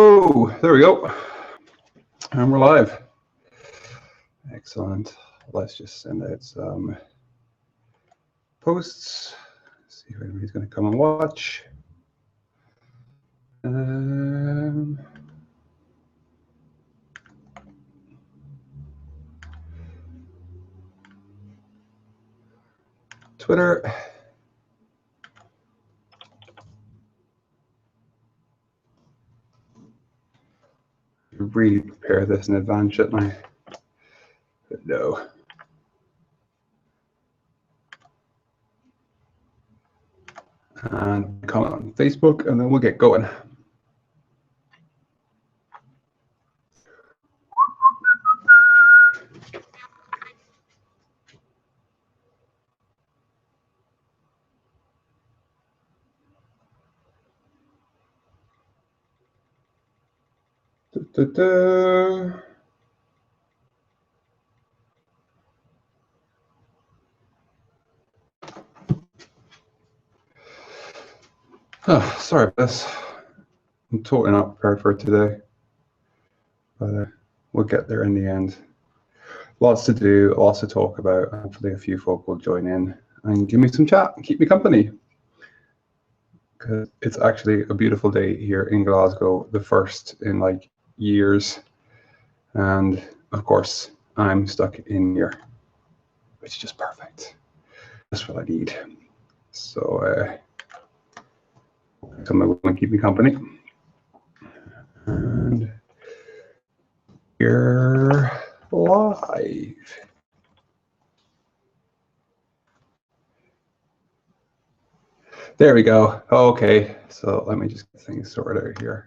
Oh, there we go. And we're live. Excellent. Let's just send out some posts. See if anybody's going to come and watch. Twitter. Really prepare this in advance, shouldn't I? But no. And comment on Facebook, and then we'll get going. Oh, sorry about this. I'm totally not prepared for it today, but we'll get there in the end. Lots to do, lots to talk about. Hopefully a few folk will join in and give me some chat and keep me company. Because it's actually a beautiful day here in Glasgow, the first in like years. And of course, I'm stuck in here, which is just perfect. That's what I need. So someone will keep me company. And we're live. There we go. Okay, so let me just get things sorted out here.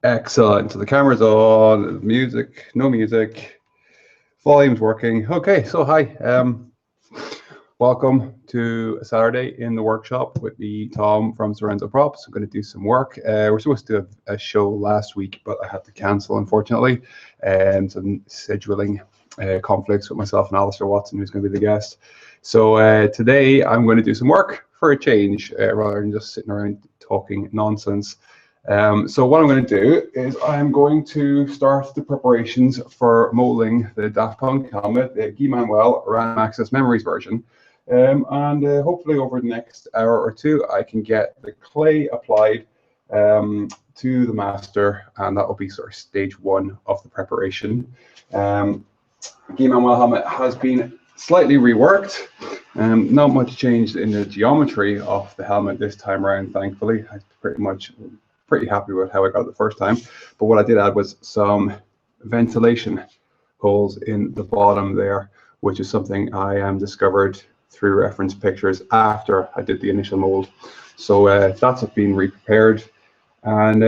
Excellent. So the camera's on, music, no music, volume's working. Okay, so hi. Welcome to a Saturday in the workshop with me, Tom from Sorenzo Props. I'm going to do some work. We're supposed to have a show last week, but I had to cancel, unfortunately. Some scheduling conflicts with myself and Alistair Watson, who's going to be the guest. So today I'm going to do some work for a change, rather than just sitting around talking nonsense. So what I'm going to do is I'm going to start the preparations for molding the Daft Punk helmet, the Guy-Manuel Random Access Memories version. Hopefully over the next hour or two, I can get the clay applied to the master, and that will be sort of stage one of the preparation. Guy-Manuel helmet has been slightly reworked. Not much changed in the geometry of the helmet this time around, thankfully. I'm pretty happy with how I got it the first time. But what I did add was some ventilation holes in the bottom there, which is something I discovered through reference pictures after I did the initial mold. So that's been re-prepared, and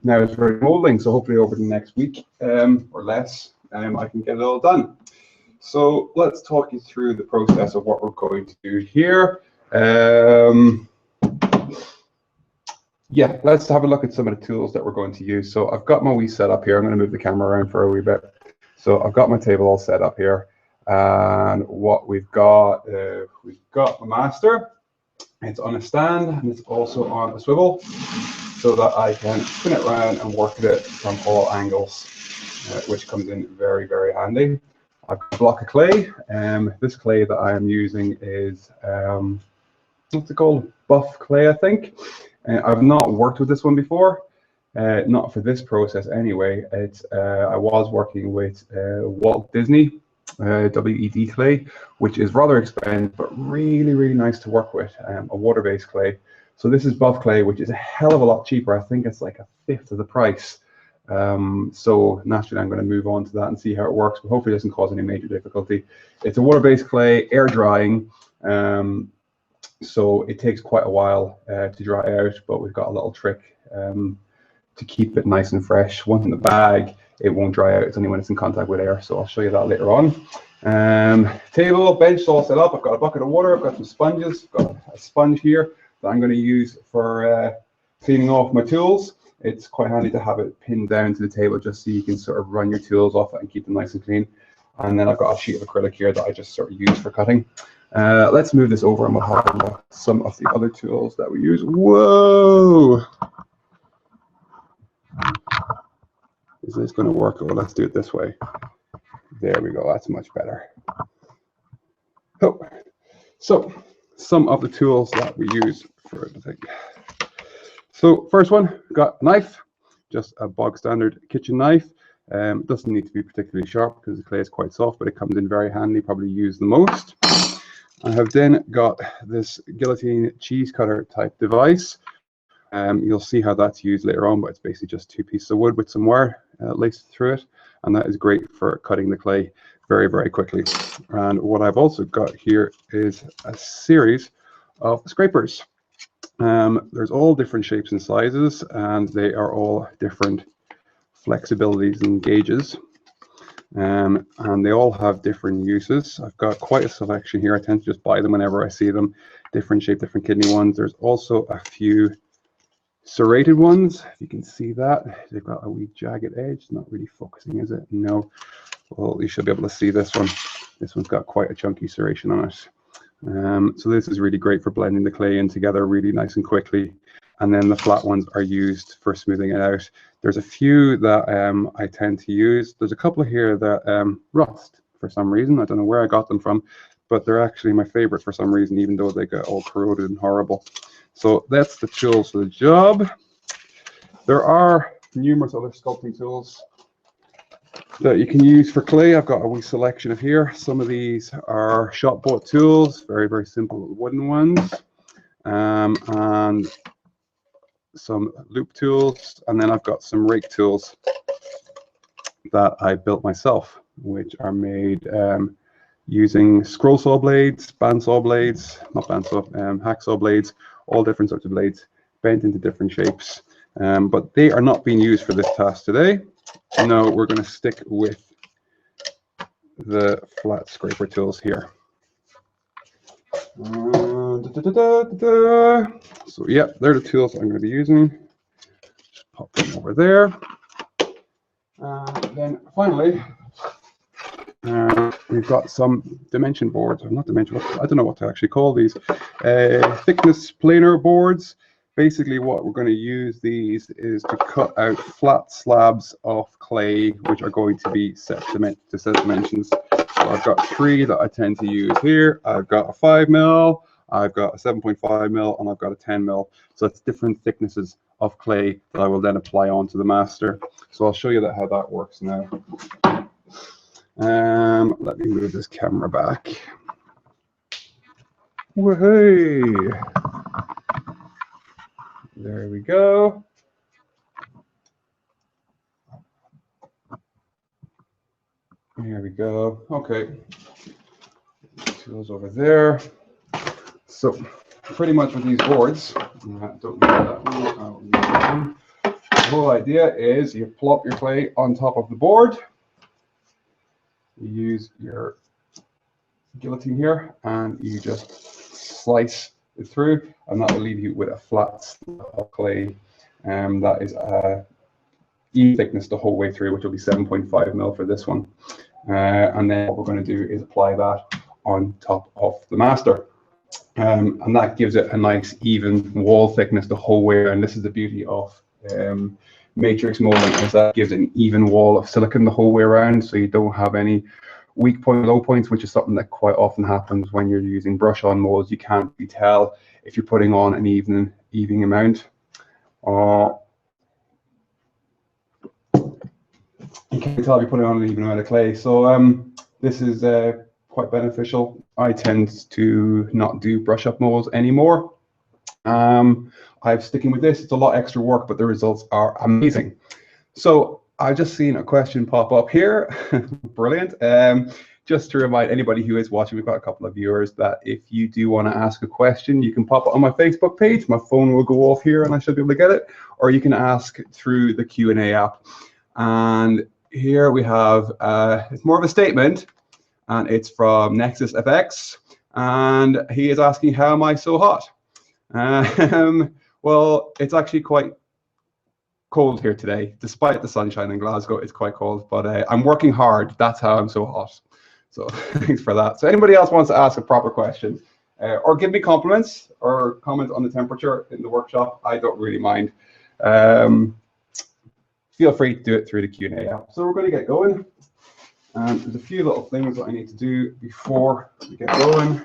now it's ready for molding. So hopefully over the next week or less, I can get it all done. So let's talk you through the process of what we're going to do here. Yeah, let's have a look at some of the tools that we're going to use. So I've got my wee setup here. I'm going to move the camera around for a wee bit. So I've got my table all set up here. And what we've got the master. It's on a stand, and it's also on a swivel, so that I can spin it around and work at it from all angles, which comes in very, very handy. I've got a block of clay. This clay that I am using is, what's it called? Buff clay, I think. I've not worked with this one before, not for this process anyway. I was working with Walt Disney WED clay, which is rather expensive, but really, really nice to work with, a water-based clay. So this is buff clay, which is a hell of a lot cheaper. I think it's like a fifth of the price. So naturally I'm going to move on to that and see how it works, but hopefully it doesn't cause any major difficulty. It's a water-based clay, air drying, so it takes quite a while to dry out, but we've got a little trick to keep it nice and fresh. Once in the bag, it won't dry out. It's only when it's in contact with air, so I'll show you that later on. Table, bench, all set up. I've got a bucket of water, I've got some sponges, I've got a sponge here that I'm going to use for cleaning off my tools. It's quite handy to have it pinned down to the table just so you can sort of run your tools off it and keep them nice and clean. And then I've got a sheet of acrylic here that I just sort of use for cutting. Let's move this over and we'll have a look at some of the other tools that we use. Whoa! Is this going to work? Oh, let's do it this way. There we go. That's much better. Oh, so some of the tools that we use for the thing. So first one, got a knife, just a bog standard kitchen knife. It doesn't need to be particularly sharp because the clay is quite soft, but it comes in very handy, probably used the most. I have then got this guillotine cheese cutter type device. You'll see how that's used later on, but it's basically just two pieces of wood with some wire laced through it, and that is great for cutting the clay very, very quickly. And what I've also got here is a series of scrapers. There's all different shapes and sizes, and they are all different flexibilities and gauges, and they all have different uses. I've got quite a selection here. I tend to just buy them whenever I see them, different shape, different kidney ones. There's also a few serrated ones. If you can see that, they've got a wee jagged edge. It's not really focusing, is it? No. Well, you should be able to see this one. This one's got quite a chunky serration on it. So this is really great for blending the clay in together really nice and quickly. And then the flat ones are used for smoothing it out. There's a few that I tend to use. There's a couple here that rust for some reason. I don't know where I got them from, but they're actually my favorite for some reason, even though they get all corroded and horrible. So that's the tools for the job. There are numerous other sculpting tools that you can use for clay. I've got a wee selection of here. Some of these are shop bought tools, very, very simple wooden ones, and some loop tools. And then I've got some rake tools that I built myself, which are made using scroll saw blades, bandsaw blades, not bandsaw, hacksaw blades, all different sorts of blades, bent into different shapes. But they are not being used for this task today. No, we're going to stick with the flat scraper tools here. So yeah, they're the tools I'm going to be using. Just pop them over there. Then finally, we've got some dimension boards, or not dimension, I don't know what to actually call these. Thickness planer boards. Basically what we're going to use these is to cut out flat slabs of clay, which are going to be set dimensions. So I've got three that I tend to use here. I've got a 5mm, I've got a 7.5mm, and I've got a 10mm. So it's different thicknesses of clay that I will then apply onto the master. So I'll show you how that works now. Let me move this camera back. Woohoo! There we go. Here we go. Okay. Tools over there. So pretty much with these boards, don't need that one. I'll use that one. The whole idea is you plop your clay on top of the board. You use your guillotine here and you just slice it through, and that will leave you with a flat slab of clay that is even thickness the whole way through, which will be 7.5mm for this one. And then what we're going to do is apply that on top of the master, and that gives it a nice even wall thickness the whole way. And this is the beauty of matrix molding, is that gives an even wall of silicon the whole way around, so you don't have any weak point, low points, which is something that quite often happens when you're using brush on molds. You can't really tell if you're putting on an even amount. You can't tell if you're putting on an even amount of clay. So this is quite beneficial. I tend to not do brush up molds anymore. I'm sticking with this. It's a lot extra work, but the results are amazing. So I've just seen a question pop up here. Brilliant. Just to remind anybody who is watching, we've got a couple of viewers, that if you do want to ask a question, you can pop it on my Facebook page. My phone will go off here and I should be able to get it, or you can ask through the Q&A app. And here we have, it's more of a statement, and it's from Nexus FX, and he is asking, how am I so hot? Well, it's actually quite cold here today. Despite the sunshine in Glasgow, it's quite cold, but I'm working hard. That's how I'm so hot. So thanks for that. So anybody else wants to ask a proper question or give me compliments or comment on the temperature in the workshop, I don't really mind. feel free to do it through the Q&A app. So we're going to get going. And there's a few little things that I need to do before we get going.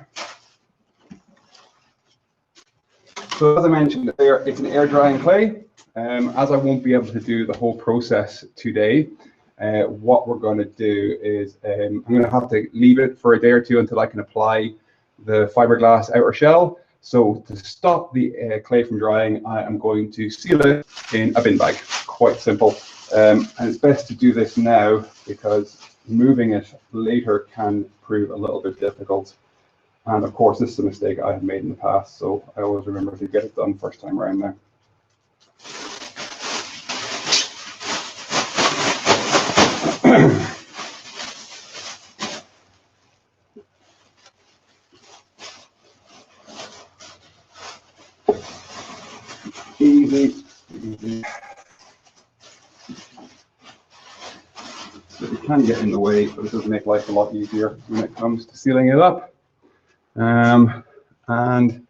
So as I mentioned earlier, it's an air drying clay. As I won't be able to do the whole process today, what we're going to do is I'm going to have to leave it for a day or two until I can apply the fiberglass outer shell. So to stop the clay from drying, I am going to seal it in a bin bag. Quite simple. And it's best to do this now because moving it later can prove a little bit difficult. And of course, this is a mistake I have made in the past, so I always remember to get it done first time around now. Easy, easy. So it can get in the way, but it does make life a lot easier when it comes to sealing it up. And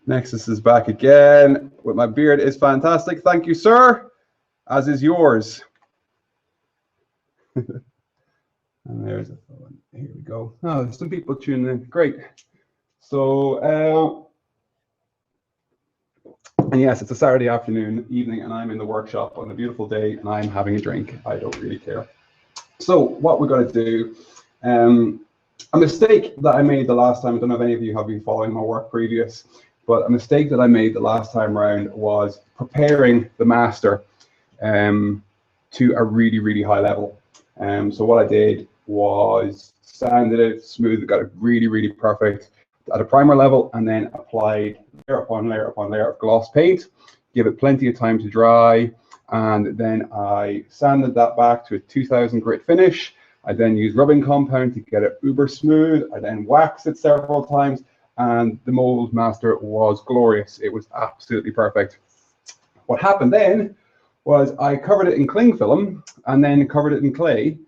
Nexus is back again with my beard. Is fantastic. Thank you, sir. As is yours. And there's a phone. Here we go. Oh, there's some people tuning in. Great. So, and yes, it's a Saturday afternoon, evening, and I'm in the workshop on a beautiful day, and I'm having a drink. I don't really care. So, what we're going to do, a mistake that I made the last time, I don't know if any of you have been following my work previous, but a mistake that I made the last time around was preparing the master to a really, really high level. So what I did was sanded it, smoothed it, got it really, really perfect at a primer level, and then applied layer upon layer upon layer of gloss paint, give it plenty of time to dry, and then I sanded that back to a 2000 grit finish. I then used rubbing compound to get it uber smooth. I then waxed it several times, and the mold master was glorious. It was absolutely perfect. What happened then was I covered it in cling film and then covered it in clay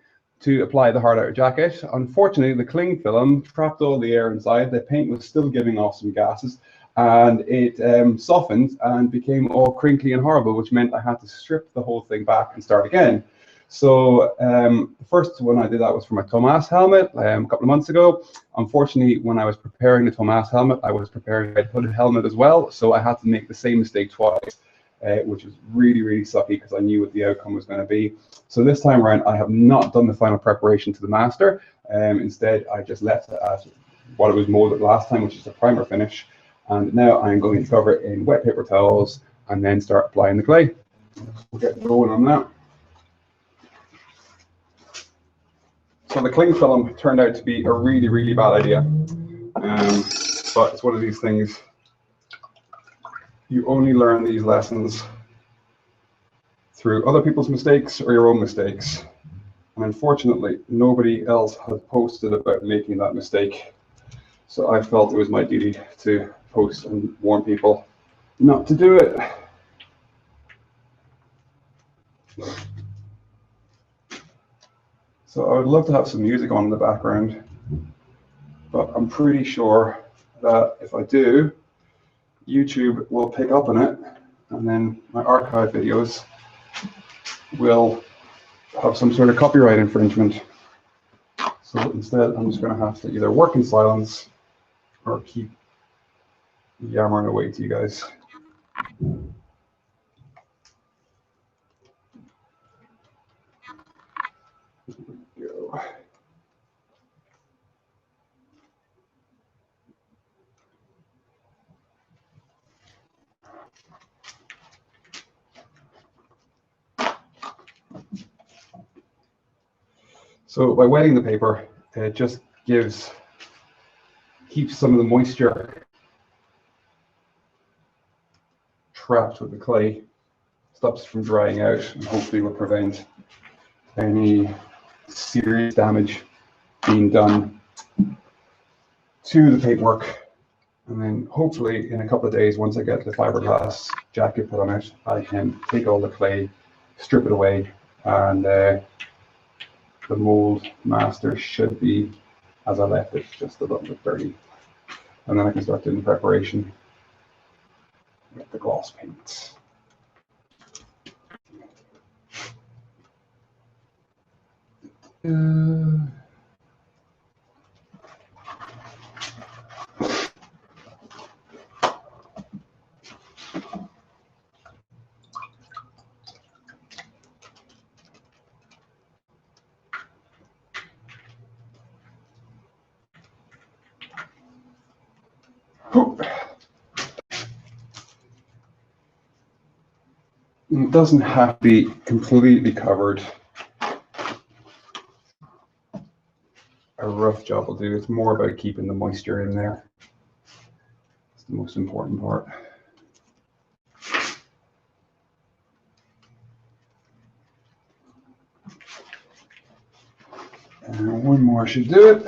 to apply the hard outer jacket. Unfortunately, the cling film trapped all the air inside. The paint was still giving off some gases, and it softened and became all crinkly and horrible, which meant I had to strip the whole thing back and start again. So the first one I did that was for my Thomas helmet a couple of months ago. Unfortunately, when I was preparing the Thomas helmet, I was preparing a hooded helmet as well. So I had to make the same mistake twice, which was really, really sucky because I knew what the outcome was going to be. So this time around, I have not done the final preparation to the master. Instead, I just left it at what it was molded last time, which is a primer finish. And now I'm going to cover it in wet paper towels and then start applying the clay. We'll get going on that. So the cling film turned out to be a really, really bad idea. But it's one of these things, you only learn these lessons through other people's mistakes or your own mistakes. And unfortunately, nobody else has posted about making that mistake. So I felt it was my duty to post and warn people not to do it. So I would love to have some music on in the background, but I'm pretty sure that if I do, YouTube will pick up on it, and then my archive videos will have some sort of copyright infringement. So instead, I'm just going to have to either work in silence or keep yammering away to you guys. Here we go. So by wetting the paper, it just keeps some of the moisture trapped with the clay, stops it from drying out, and hopefully will prevent any serious damage being done to the paintwork. And then hopefully in a couple of days, once I get the fiberglass jacket put on it, I can take all the clay, strip it away, and the mold master should be as I left it, just a little bit dirty. And then I can start doing the preparation with the gloss paints. It doesn't have to be completely covered. A rough job will do. It's more about keeping the moisture in there. It's the most important part. And one more should do it.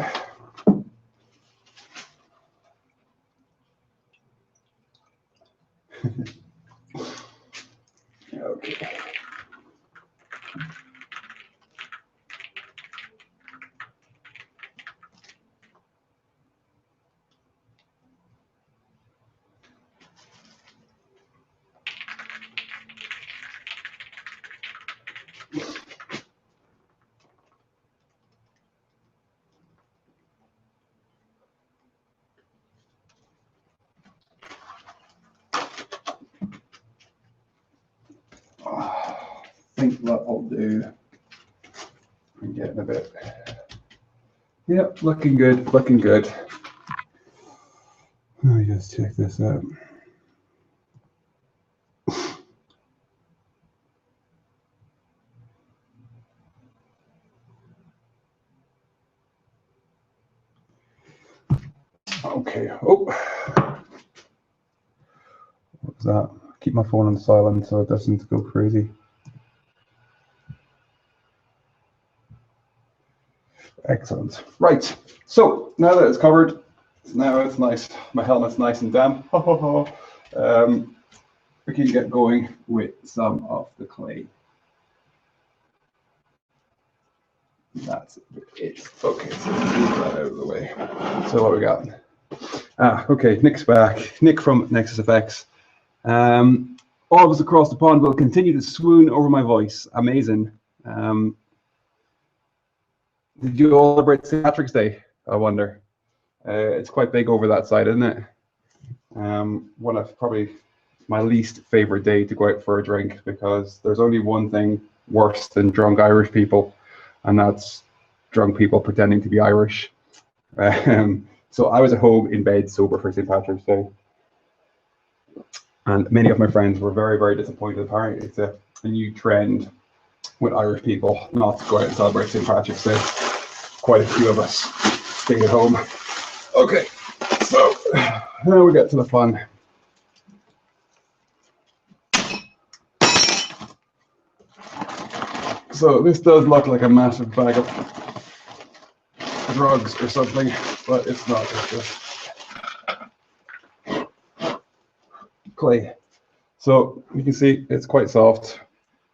Okay. I think that'll do. I'm getting a bit. Yep, looking good, looking good. Let me just check this out. Okay. Oh, what was that? Keep my phone on silent so it doesn't go crazy. Excellent. Right. So now that it's covered, now it's nice. My helmet's nice and damp. We can get going with some of the clay. That's it. Okay, so let's move that out of the way. So what we got? Okay, Nick's back. Nick from Nexus FX. All of us across the pond will continue to swoon over my voice. Amazing. Did you all celebrate St. Patrick's Day? I wonder. It's quite big over that side, isn't it? One of probably my least favorite day to go out for a drink, because there's only one thing worse than drunk Irish people, and that's drunk people pretending to be Irish. So I was at home in bed sober for St. Patrick's Day, and many of my friends were very, very disappointed. Apparently it's a new trend with Irish people not to go out and celebrate St. Patrick's Day. Quite a few of us stayed at home. Okay, so now we get to the fun. So this does look like a massive bag of drugs or something, but it's not. It's just clay. So you can see it's quite soft,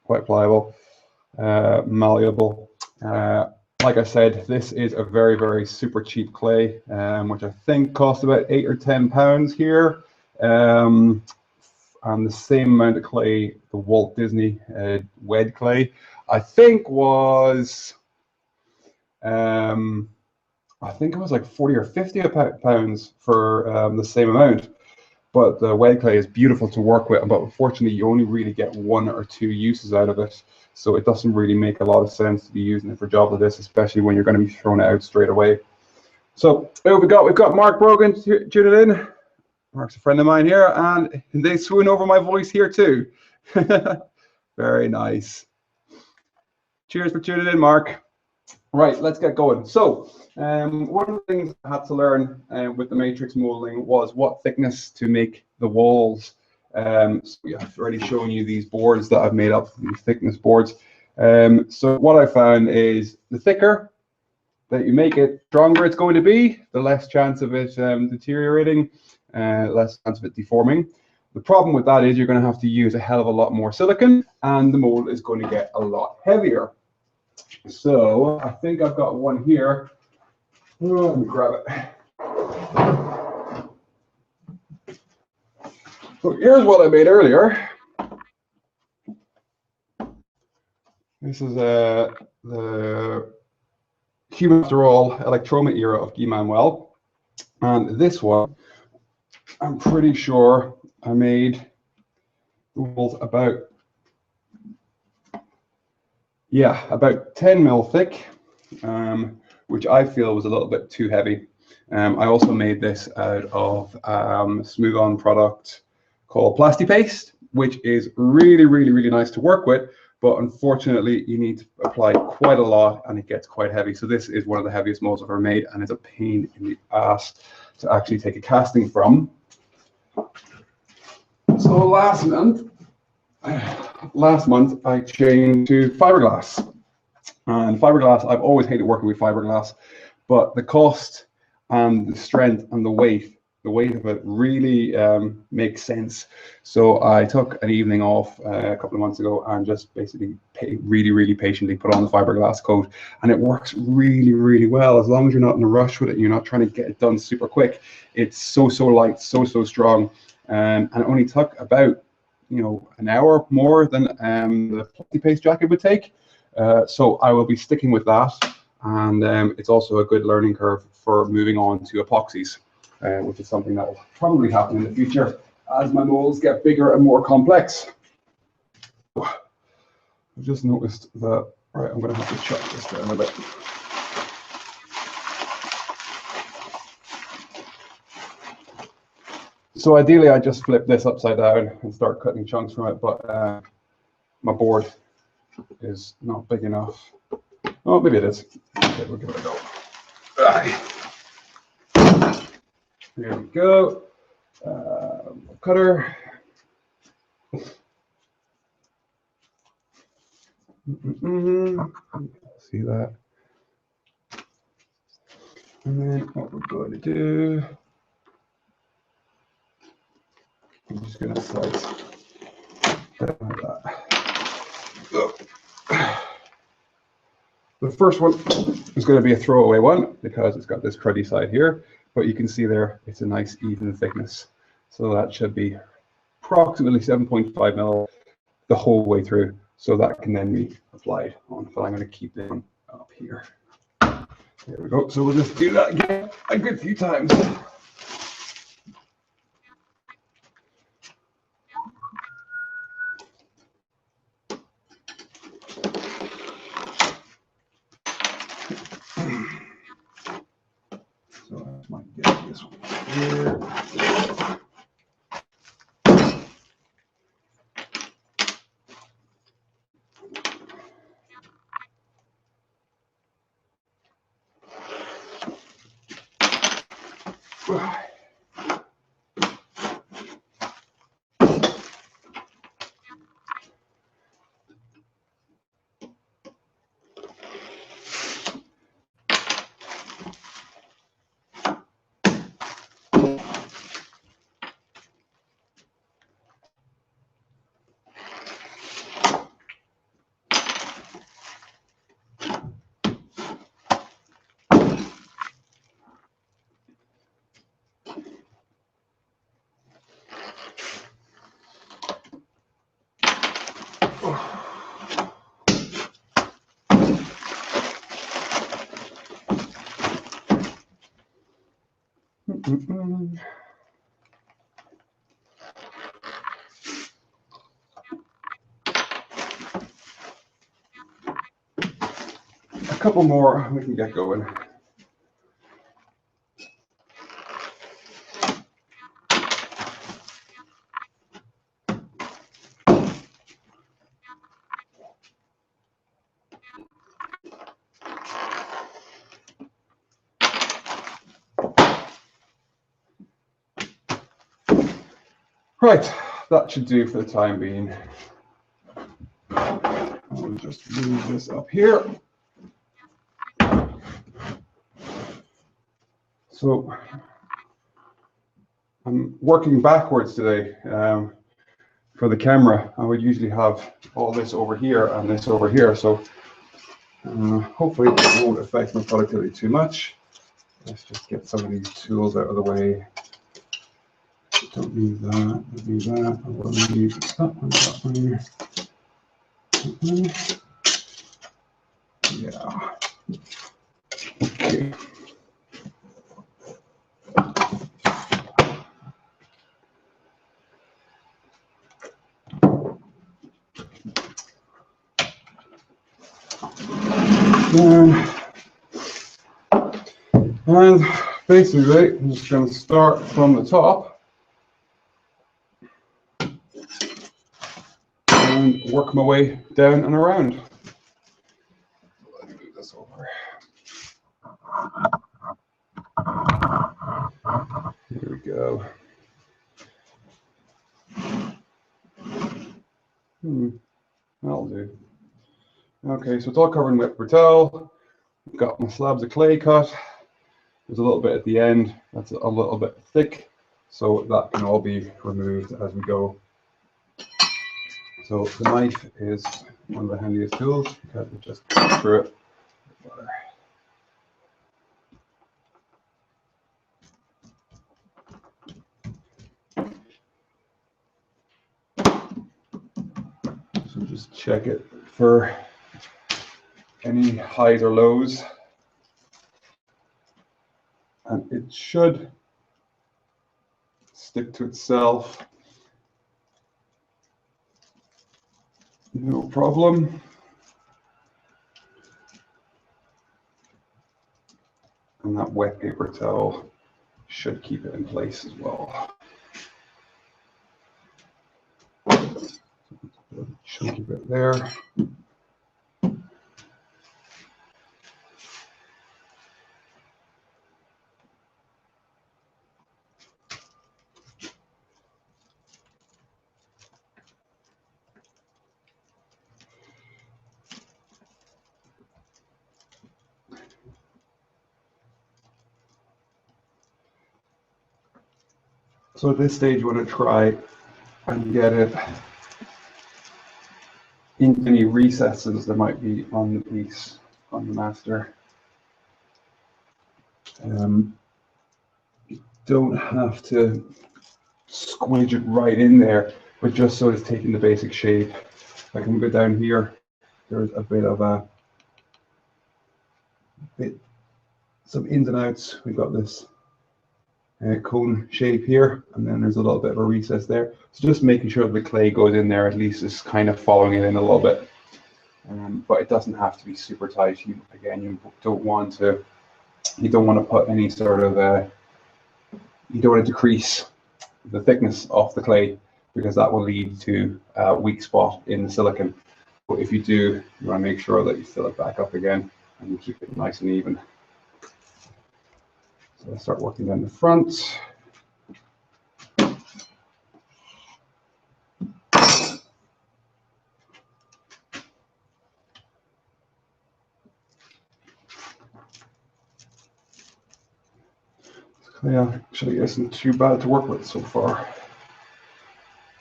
quite pliable, malleable. Like I said, this is a very, very super cheap clay, which I think cost about £8 or £10 here. And the same amount of clay, the Walt Disney wed clay, I think was, I think it was like 40 or 50 pounds for the same amount. But the wed clay is beautiful to work with, but unfortunately you only really get 1 or 2 uses out of it. So it doesn't really make a lot of sense to be using it for jobs like this, especially when you're going to be throwing it out straight away. So who we got? We've got Mark Brogan tuning in. Mark's a friend of mine here, and they swoon over my voice here too. Very nice. Cheers for tuning in, Mark. Right, let's get going. So one of the things I had to learn with the matrix molding was what thickness to make the walls. So I've already shown you these boards that I've made up, these thickness boards. So what I found is the thicker that you make it, stronger it's going to be, the less chance of it deteriorating, less chance of it deforming. The problem with that is you're going to have to use a hell of a lot more silicon, and the mold is going to get a lot heavier. So I think I've got one here. Oh, let me grab it. So here's what I made earlier. This is the Human After All, Electroma era of Guy-Manuel. And this one, I'm pretty sure I made about, yeah, about 10 mil thick, which I feel was a little bit too heavy. I also made this out of smooth on product called Plasti Paste, which is really, really, really nice to work with. But unfortunately, you need to apply quite a lot and it gets quite heavy. So this is one of the heaviest molds I've ever made, and it's a pain in the ass to actually take a casting from. So last month I changed to fiberglass. And fiberglass, I've always hated working with fiberglass, but the cost and the strength and the weight of it really makes sense. So I took an evening off a couple of months ago and just basically really, really patiently put on the fiberglass coat, and it works really, really well as long as you're not in a rush with it. You're not trying to get it done super quick. It's so light, so strong, and it only took about, you know, an hour more than the Plasti Paste jacket would take. So I will be sticking with that, and it's also a good learning curve for moving on to epoxies, which is something that will probably happen in the future as my molds get bigger and more complex. I've just noticed that, right, I'm going to have to chop this down a bit. So ideally I just flip this upside down and start cutting chunks from it, but my board is not big enough. Oh, maybe it is. Okay, we'll give it a go. Right. Here we go. Cutter. See that? And then what we're going to do, I'm just going to slice that like that. The first one is going to be a throwaway one because it's got this cruddy side here, but you can see there it's a nice even thickness. So that should be approximately 7.5 mil the whole way through. So that can then be applied on, but I'm going to keep them up here. There we go. So we'll just do that again a good few times. So I might get this one here. A couple more, we can get going. Right, that should do for the time being. I'll just move this up here. So I'm working backwards today. For the camera, I would usually have all this over here and this over here. So hopefully it won't affect my productivity too much. Let's just get some of these tools out of the way. Don't need that, don't need that. I will need that one, that one. Yeah. Okay. And basically, I'm just going to start from the top and work my way down and around. Let me move this over. Here we go. That'll do. Okay, so it's all covered in wet paper towel. Got my slabs of clay cut. There's a little bit at the end that's a little bit thick, so that can all be removed as we go. So the knife is one of the handiest tools because it just cuts through it. So just check it for any highs or lows, and it should stick to itself, no problem. And that wet paper towel should keep it in place as well. Chunky bit there. So at this stage, you want to try and get it in any recesses there might be on the piece, on the master. You don't have to squidge it right in there, but just so it's taking the basic shape. I can go down here. There's a bit of some ins and outs. We've got this cone shape here, and then there's a little bit of a recess there. So just making sure that the clay goes in there, at least is kind of following it in a little bit. But it doesn't have to be super tight. You don't want to put any sort of you don't want to decrease the thickness of the clay, because that will lead to a weak spot in the silicon. But if you do, you want to make sure that you fill it back up again and you keep it nice and even. So I start working down the front. Yeah, actually isn't too bad to work with so far.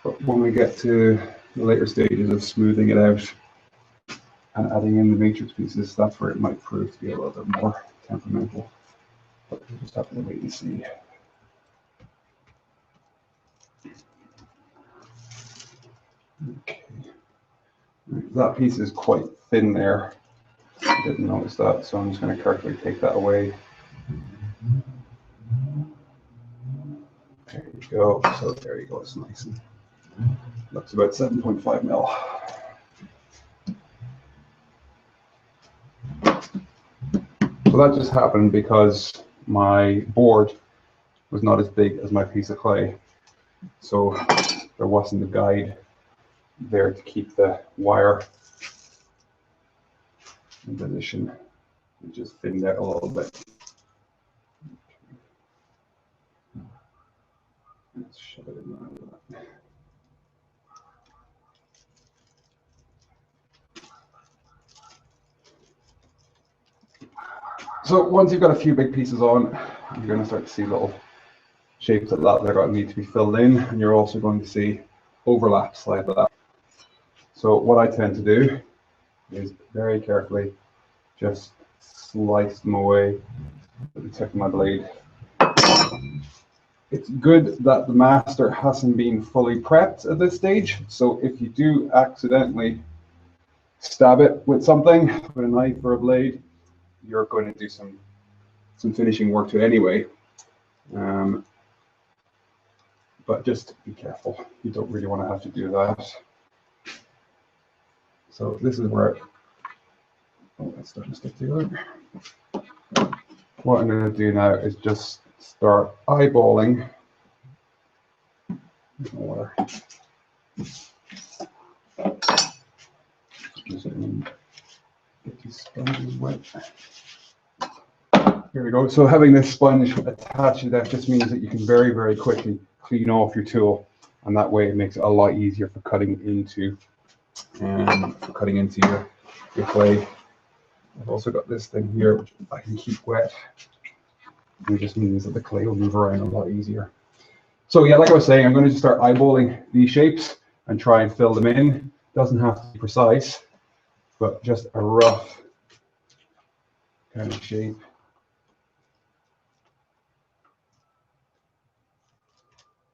But when we get to the later stages of smoothing it out and adding in the matrix pieces, that's where it might prove to be a little bit more temperamental. But we'll just have to wait and see. Okay. That piece is quite thin there. I didn't notice that, so I'm just going to carefully take that away. There you go. So there you go. It's nice and looks about 7.5 mil. So that just happened because my board was not as big as my piece of clay. So there wasn't a guide there to keep the wire in position. It just thinned out a little bit. Let's shove it in there. So once you've got a few big pieces on, you're going to start to see little shapes like that that are going to need to be filled in, and you're also going to see overlaps like that. So what I tend to do is very carefully just slice them away with the tip of my blade. It's good that the master hasn't been fully prepped at this stage, so if you do accidentally stab it with something, with a knife or a blade, you're going to do some some finishing work to it anyway. But just be careful. You don't really want to have to do that. So this is where, oh, that's starting to stick together. What I'm going to do now is just start eyeballing water. Just get these sponges wet. Here we go. So having this sponge attached to that just means that you can very, very quickly clean off your tool, and that way it makes it a lot easier for cutting into your clay. I've also got this thing here which I can keep wet. And it just means that the clay will move around a lot easier. So yeah, like I was saying, I'm going to just start eyeballing these shapes and try and fill them in. Doesn't have to be precise, but just a rough kind of shape.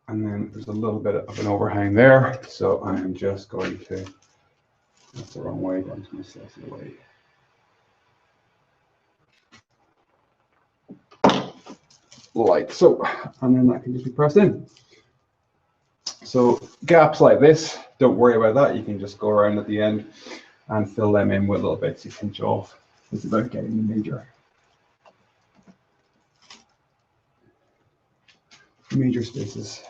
And then there's a little bit of an overhang there, so I'm just going to, that's the wrong way, I'm just going to slice it away. Like so, and then that can just be pressed in. So gaps like this, don't worry about that. You can just go around at the end and fill them in with little bits you pinch off. It's about getting the major spaces.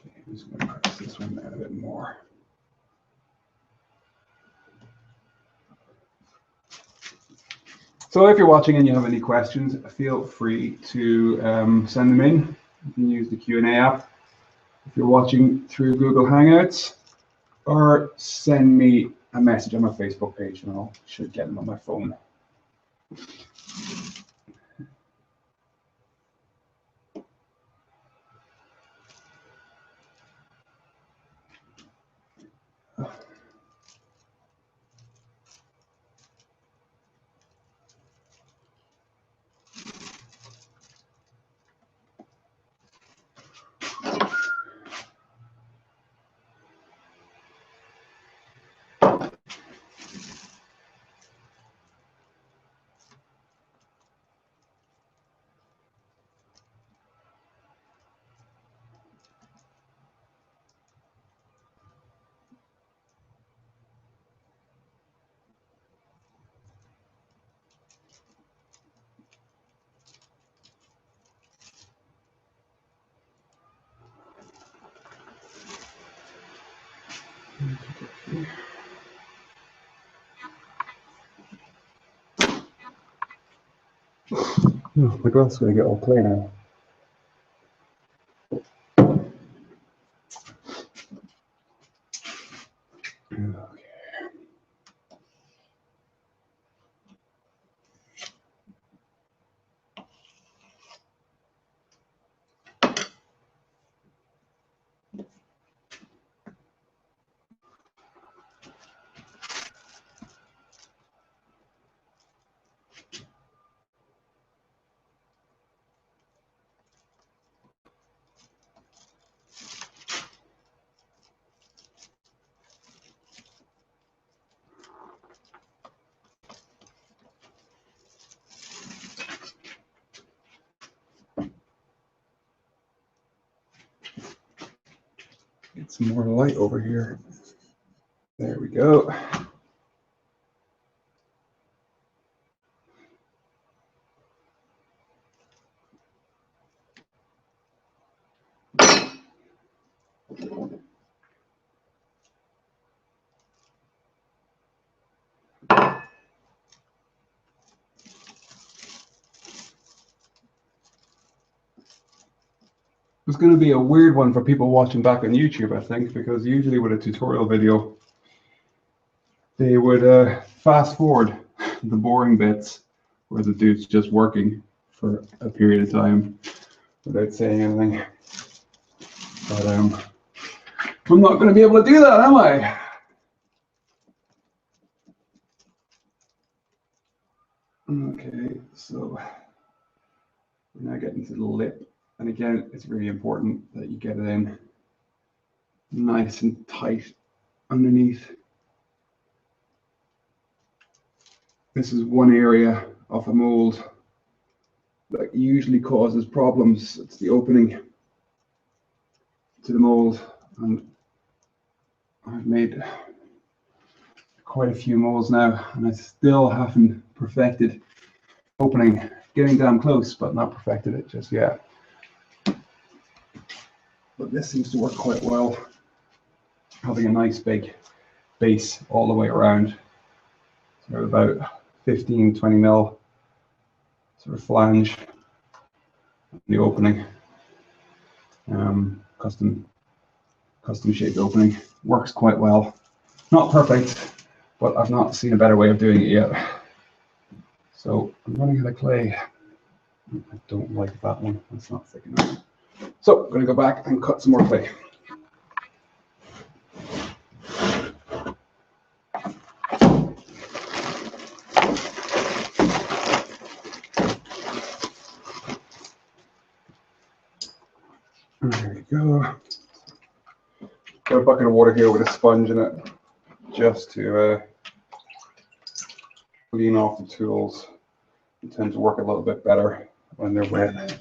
Okay, I'm just going to press this one down a bit more. So if you're watching and you have any questions, feel free to send them in. You can use the Q&A app if you're watching through Google Hangouts, or send me a message on my Facebook page and I should get them on my phone. Oh, my glass is going to get all clear now. Okay. Get some more light over here. There we go. It's going to be a weird one for people watching back on YouTube, I think, because usually with a tutorial video, they would fast forward the boring bits where the dude's just working for a period of time without saying anything. But I'm not going to be able to do that, am I? Okay, so we're now getting to the lip, And again, it's really important that you get it in nice and tight underneath. This is one area of a mold that usually causes problems. It's the opening to the mold, and I've made quite a few molds now, and I still haven't perfected opening. Getting damn close, but not perfected it just yet. But this seems to work quite well, having a nice big base all the way around. So about 15-20 mil sort of flange in the opening. Custom shaped opening works quite well. Not perfect, but I've not seen a better way of doing it yet. So I'm running out of clay. I don't like that one. That's not thick enough. So I'm going to go back and cut some more clay. There we go. Got a bucket of water here with a sponge in it, just to clean off the tools. They tend to work a little bit better when they're wet.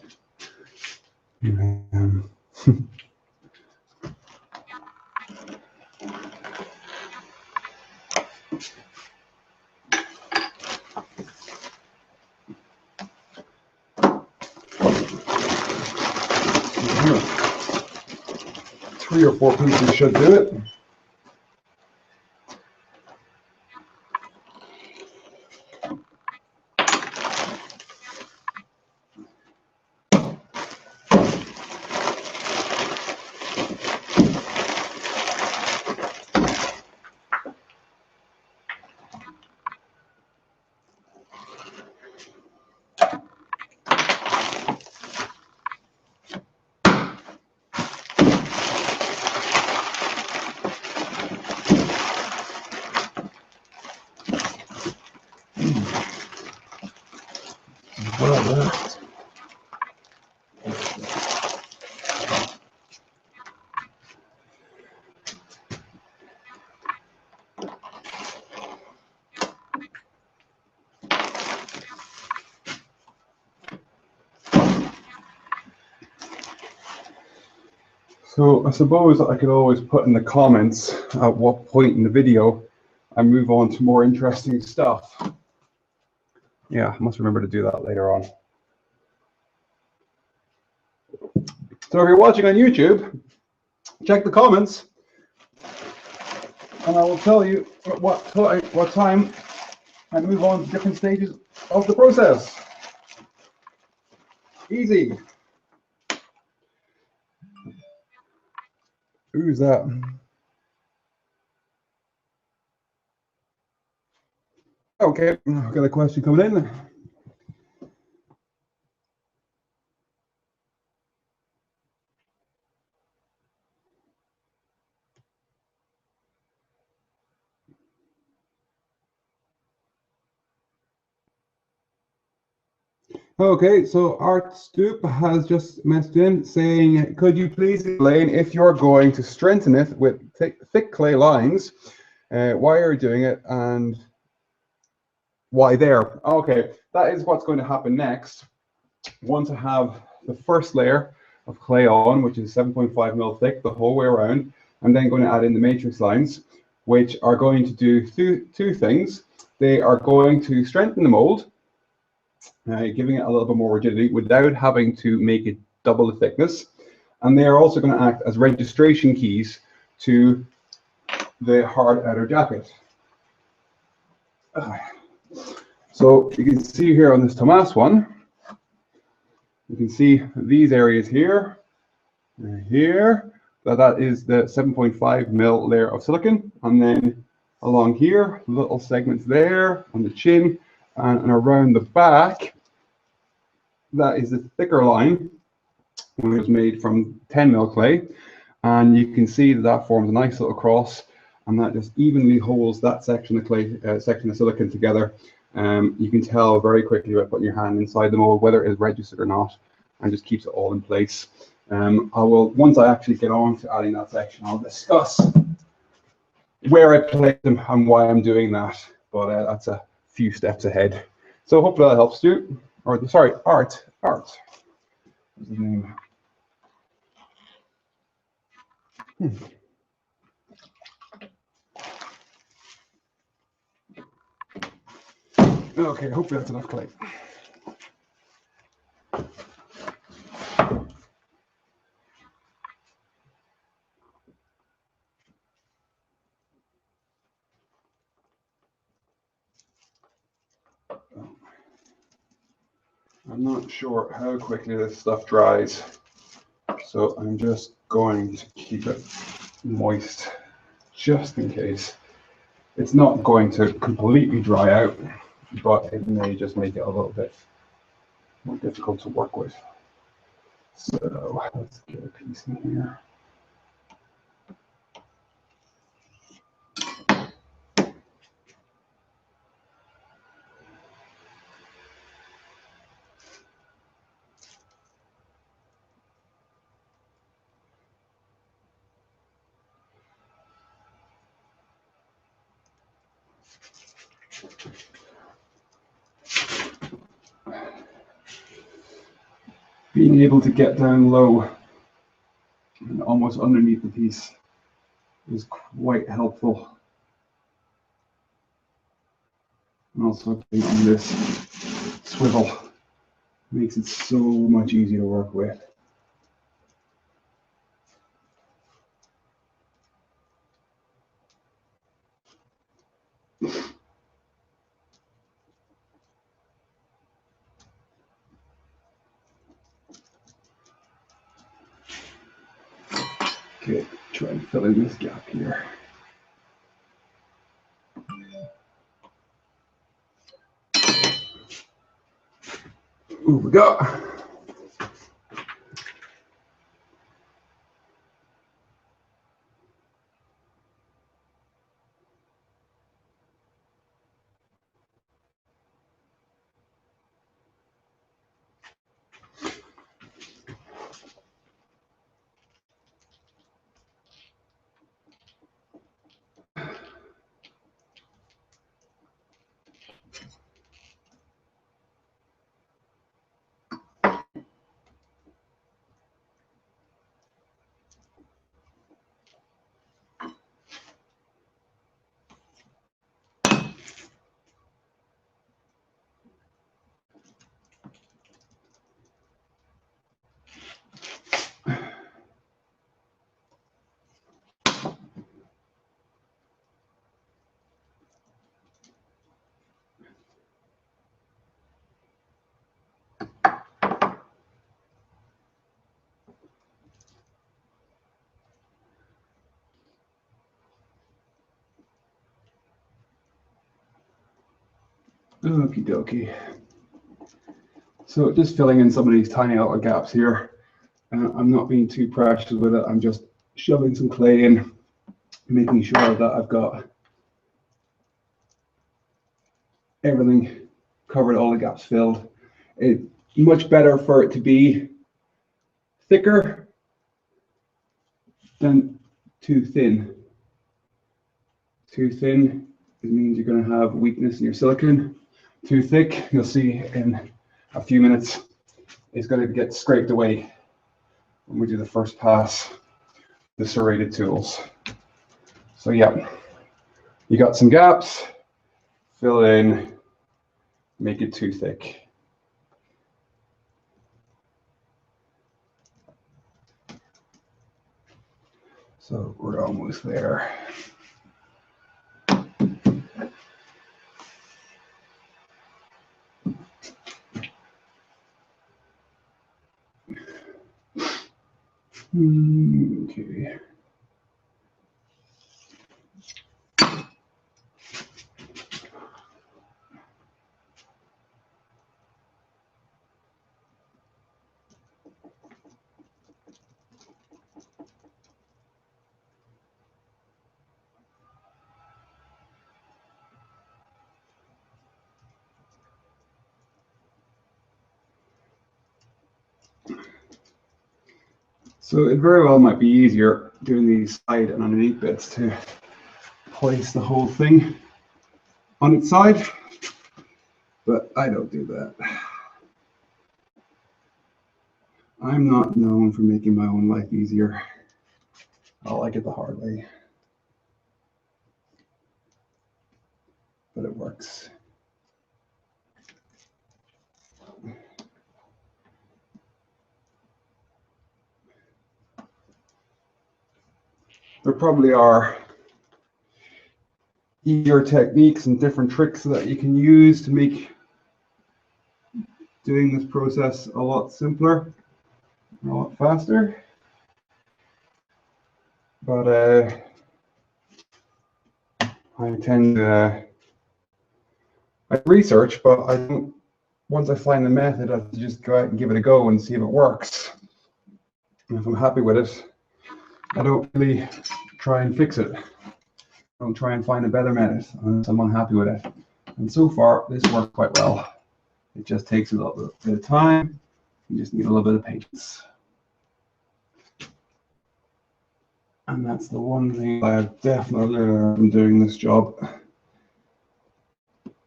Three or four pieces should do it. So I suppose I could always put in the comments at what point in the video I move on to more interesting stuff. Yeah, I must remember to do that later on. So if you're watching on YouTube, check the comments and I will tell you what time I move on to different stages of the process. Easy. Who's that? Okay, I've got a question coming in. Okay, so Art Stoop has just messaged in saying, could you please explain if you're going to strengthen it with thick clay lines, why you're doing it and why there? Okay, that is what's going to happen next. Once I have the first layer of clay on, which is 7.5 mil thick the whole way around, I'm then going to add in the matrix lines, which are going to do two things. They are going to strengthen the mold, giving it a little bit more rigidity without having to make it double the thickness. And they are also going to act as registration keys to the hard outer jacket. So you can see here on this Tomas one, you can see these areas here, and here, that is the 7.5 mil layer of silicon. And then along here, little segments there on the chin and around the back, that is the thicker line, which was made from 10 mil clay. And you can see that forms a nice little cross, and that just evenly holds that section of clay, section of silicon together. You can tell very quickly by putting your hand inside the mold whether it is registered or not. and just keeps it all in place. I will, once I actually get on to adding that section, I'll discuss where I place them and why I'm doing that. But that's a few steps ahead. So hopefully that helps you. Or sorry, Art. What's his name? Okay, hopefully that's enough clay. I'm not sure how quickly this stuff dries, so I'm just going to keep it moist just in case. It's not going to completely dry out, but it may just make it a little bit more difficult to work with. So let's get a piece in here. Being able to get down low and almost underneath the piece is quite helpful. And also being on this swivel makes it so much easier to work with. Okay, try and fill in this gap here. Ooh, we go. Okie dokie. So just filling in some of these tiny little gaps here. I'm not being too precious with it. I'm just shoving some clay in, making sure that I've got everything covered, all the gaps filled. It's much better for it to be thicker than too thin. Too thin, it means you're going to have weakness in your silicon. Too thick, you'll see in a few minutes, it's going to get scraped away when we do the first pass, the serrated tools. So yeah, you got some gaps, fill in, make it too thick. So we're almost there. Okay. So it very well might be easier doing these side and underneath bits to place the whole thing on its side, but I don't do that. I'm not known for making my own life easier. I like it the hard way, but it works. There probably are easier techniques and different tricks that you can use to make doing this process a lot simpler, a lot faster. But I tend to I research, but I don't. Once I find the method, I have to just go out and give it a go and see if it works. And if I'm happy with it, I don't really try and fix it. I don't try and find a better method unless I'm unhappy with it. And so far, this works quite well. It just takes a little bit of time. You just need a little bit of patience. And that's the one thing I've definitely learned from doing this job,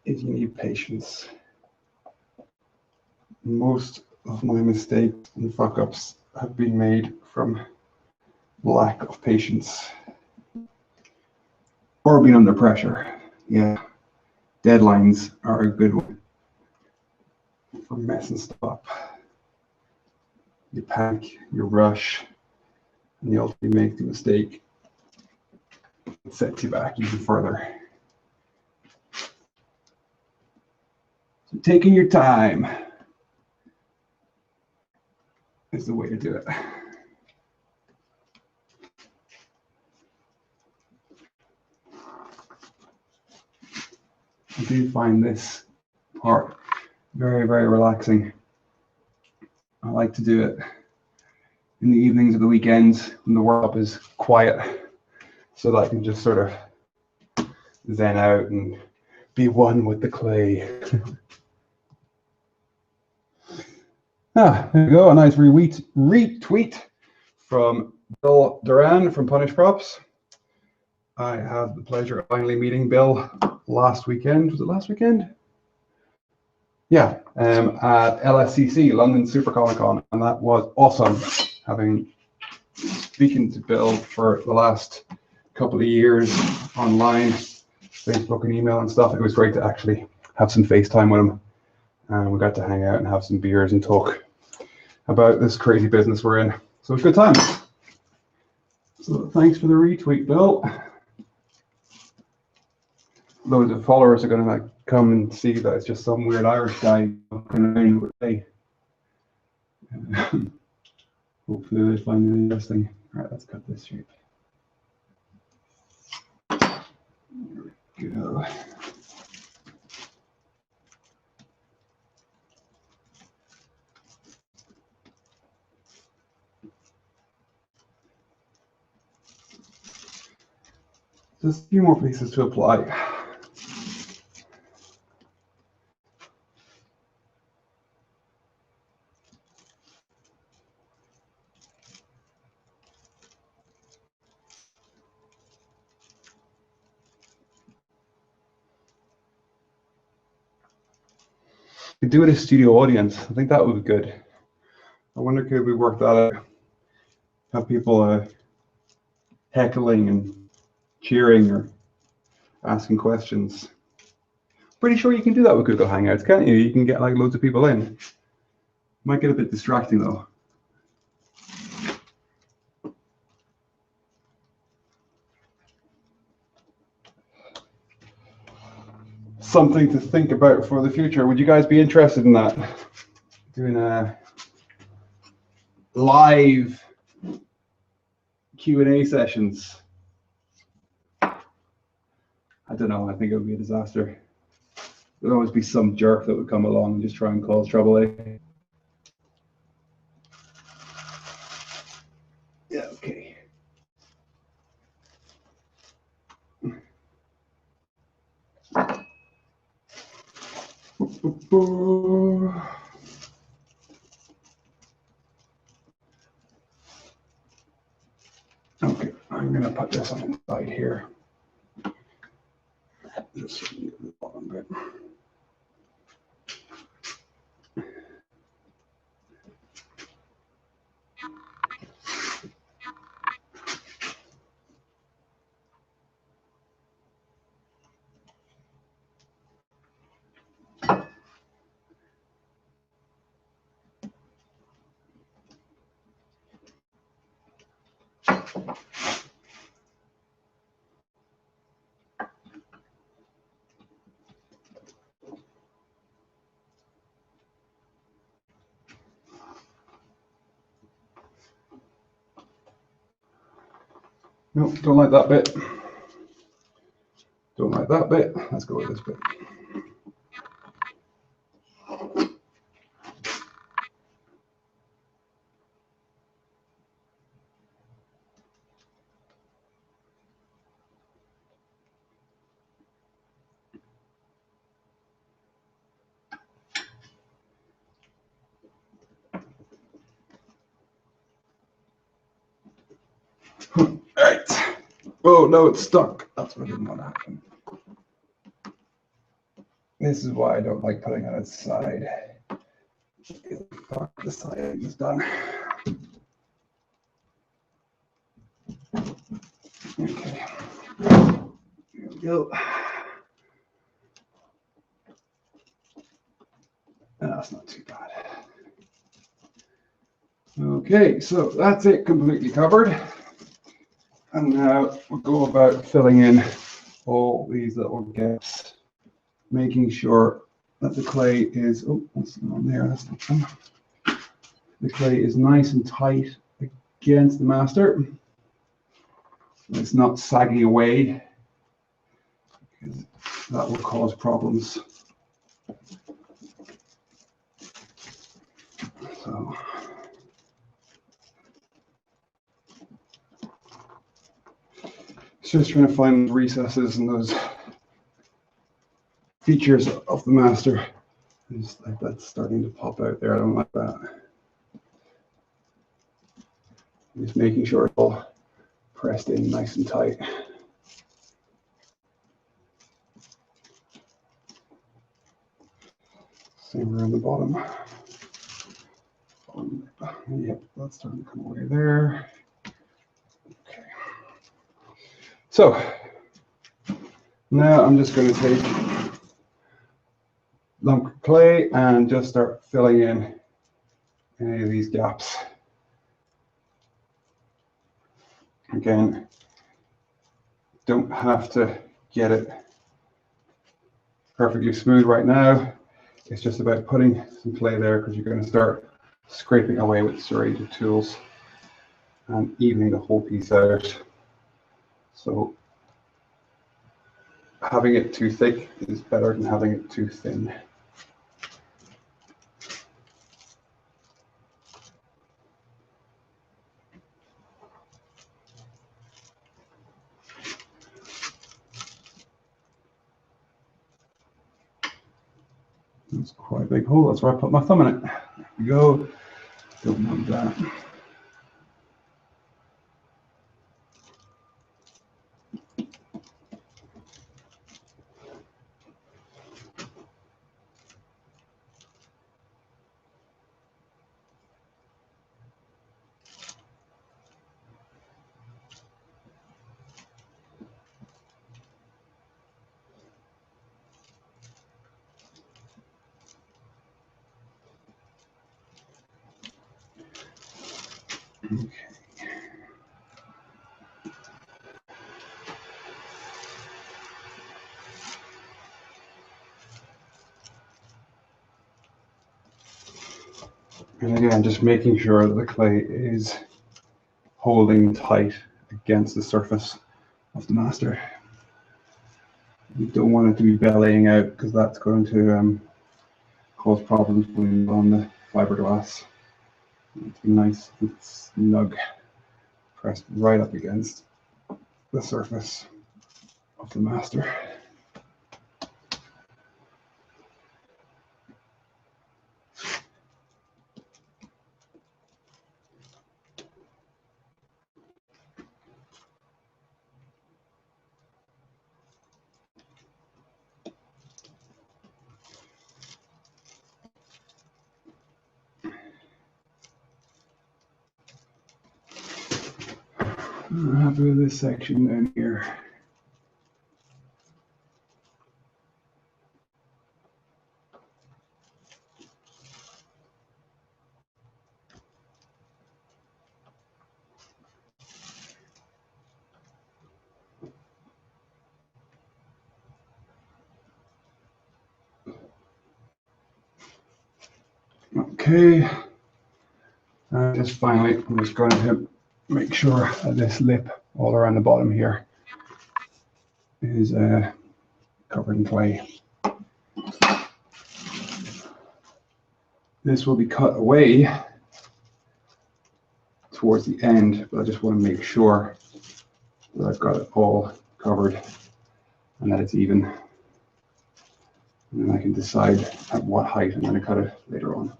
is you need patience. Most of my mistakes and fuck-ups have been made from lack of patience. Or being under pressure. Yeah, deadlines are a good one for messing stuff up. You panic, you rush, and you ultimately make the mistake. It sets you back even further. So taking your time is the way to do it. I do find this part very, very relaxing. I like to do it in the evenings or the weekends when the workshop is quiet, so that I can just sort of zen out and be one with the clay. There we go, a nice retweet from Bill Duran from Punish Props. I had the pleasure of finally meeting Bill last weekend. Was it last weekend? Yeah, at LSCC, London Super Comic Con, and that was awesome. Speaking to Bill for the last couple of years online, Facebook and email and stuff, it was great to actually have some FaceTime with him. And we got to hang out and have some beers and talk about this crazy business we're in. So it was good times. So thanks for the retweet, Bill. Loads of followers are going to come and see that it's just some weird Irish guy walking around with a hopefully they find it interesting. All right, let's cut this shape. There we go. Just a few more pieces to apply. Could do it as studio audience. I think that would be good. I wonder could we work that out? Have people heckling and cheering or asking questions. Pretty sure you can do that with Google Hangouts, can't you? You can get like loads of people in. Might get a bit distracting though. Something to think about for the future. Would you guys be interested in that? Doing a live Q&A sessions. I don't know, I think it would be a disaster. There'd always be some jerk that would come along and just try and cause trouble, eh? Yeah, okay. to put this on the side here. Just so you get the bottom bit. Nope, don't like that bit. Don't like that bit. Let's go with this bit. Right. Oh no, it's stuck. That's what I didn't want to happen. This is why I don't like putting it outside. The side is done. Okay. Here we go. That's not too bad. Okay, so that's it completely covered. And now we'll go about filling in all these little gaps, making sure that the clay is, oh, what's on there? That's not fun. The clay is nice and tight against the master. It's not sagging away, because that will cause problems. So it's just trying to find recesses and those features of the master. Just like that's starting to pop out there. I don't like that. Just making sure it's all pressed in nice and tight. Same around the bottom. Yep, that's starting to come away there. Okay. So now I'm just going to take lump of clay and just start filling in any of these gaps. Again, don't have to get it perfectly smooth right now. It's just about putting some clay there, because you're going to start scraping away with serrated tools and evening the whole piece out. So having it too thick is better than having it too thin. That's quite a big hole. That's where I put my thumb in it. There we go. Don't want that. Okay. And again, just making sure that the clay is holding tight against the surface of the master. You don't want it to be bellying out, because that's going to cause problems on the fiberglass. It's nice and snug, pressed right up against the surface of the master. I'm happy with this section down here. Okay, and just finally, I'm just going to make sure that this lip all around the bottom here is covered in clay. This will be cut away towards the end, but I just want to make sure that I've got it all covered and that it's even. And then I can decide at what height I'm going to cut it later on.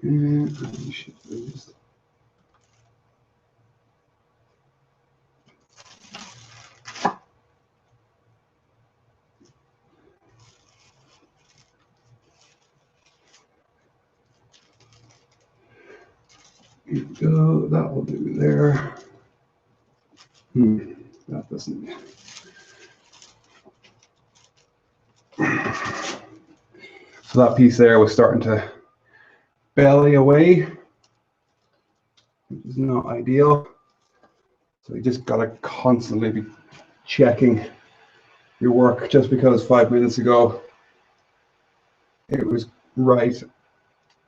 Here we go, that will do there. That doesn't. So that piece there was starting to belly away, which is not ideal. So you just got to constantly be checking your work. Just because 5 minutes ago it was right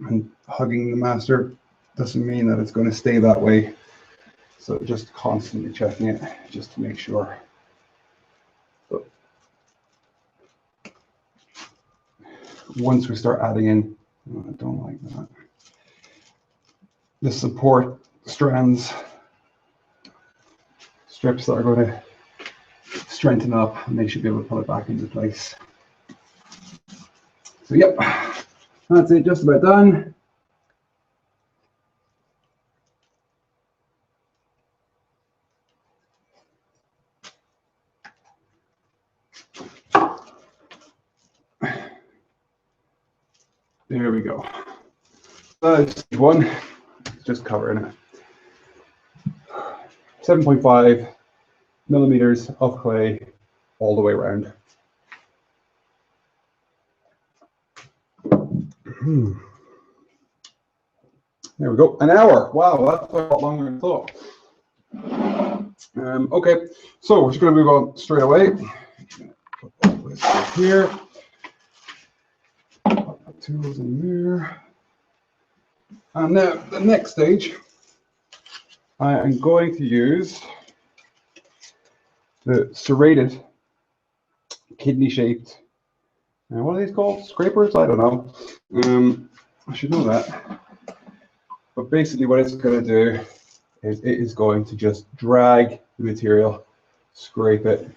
and hugging the master doesn't mean that it's going to stay that way. So just constantly checking it just to make sure. But once we start adding in, I don't like that, the support strands, strips that are going to strengthen up, and they should be able to put it back into place. So yep, that's it, just about done. There we go. Stage one, just covering it. 7.5 millimeters of clay all the way around. There we go, an hour. Wow, that's a lot longer than I thought. Okay, so we're just going to move on straight away. Put all this here. Put the tools in there. And now the next stage, I am going to use the serrated, kidney-shaped, what are these called? Scrapers? I don't know. I should know that. But basically what it's going to do is it is going to just drag the material, scrape it,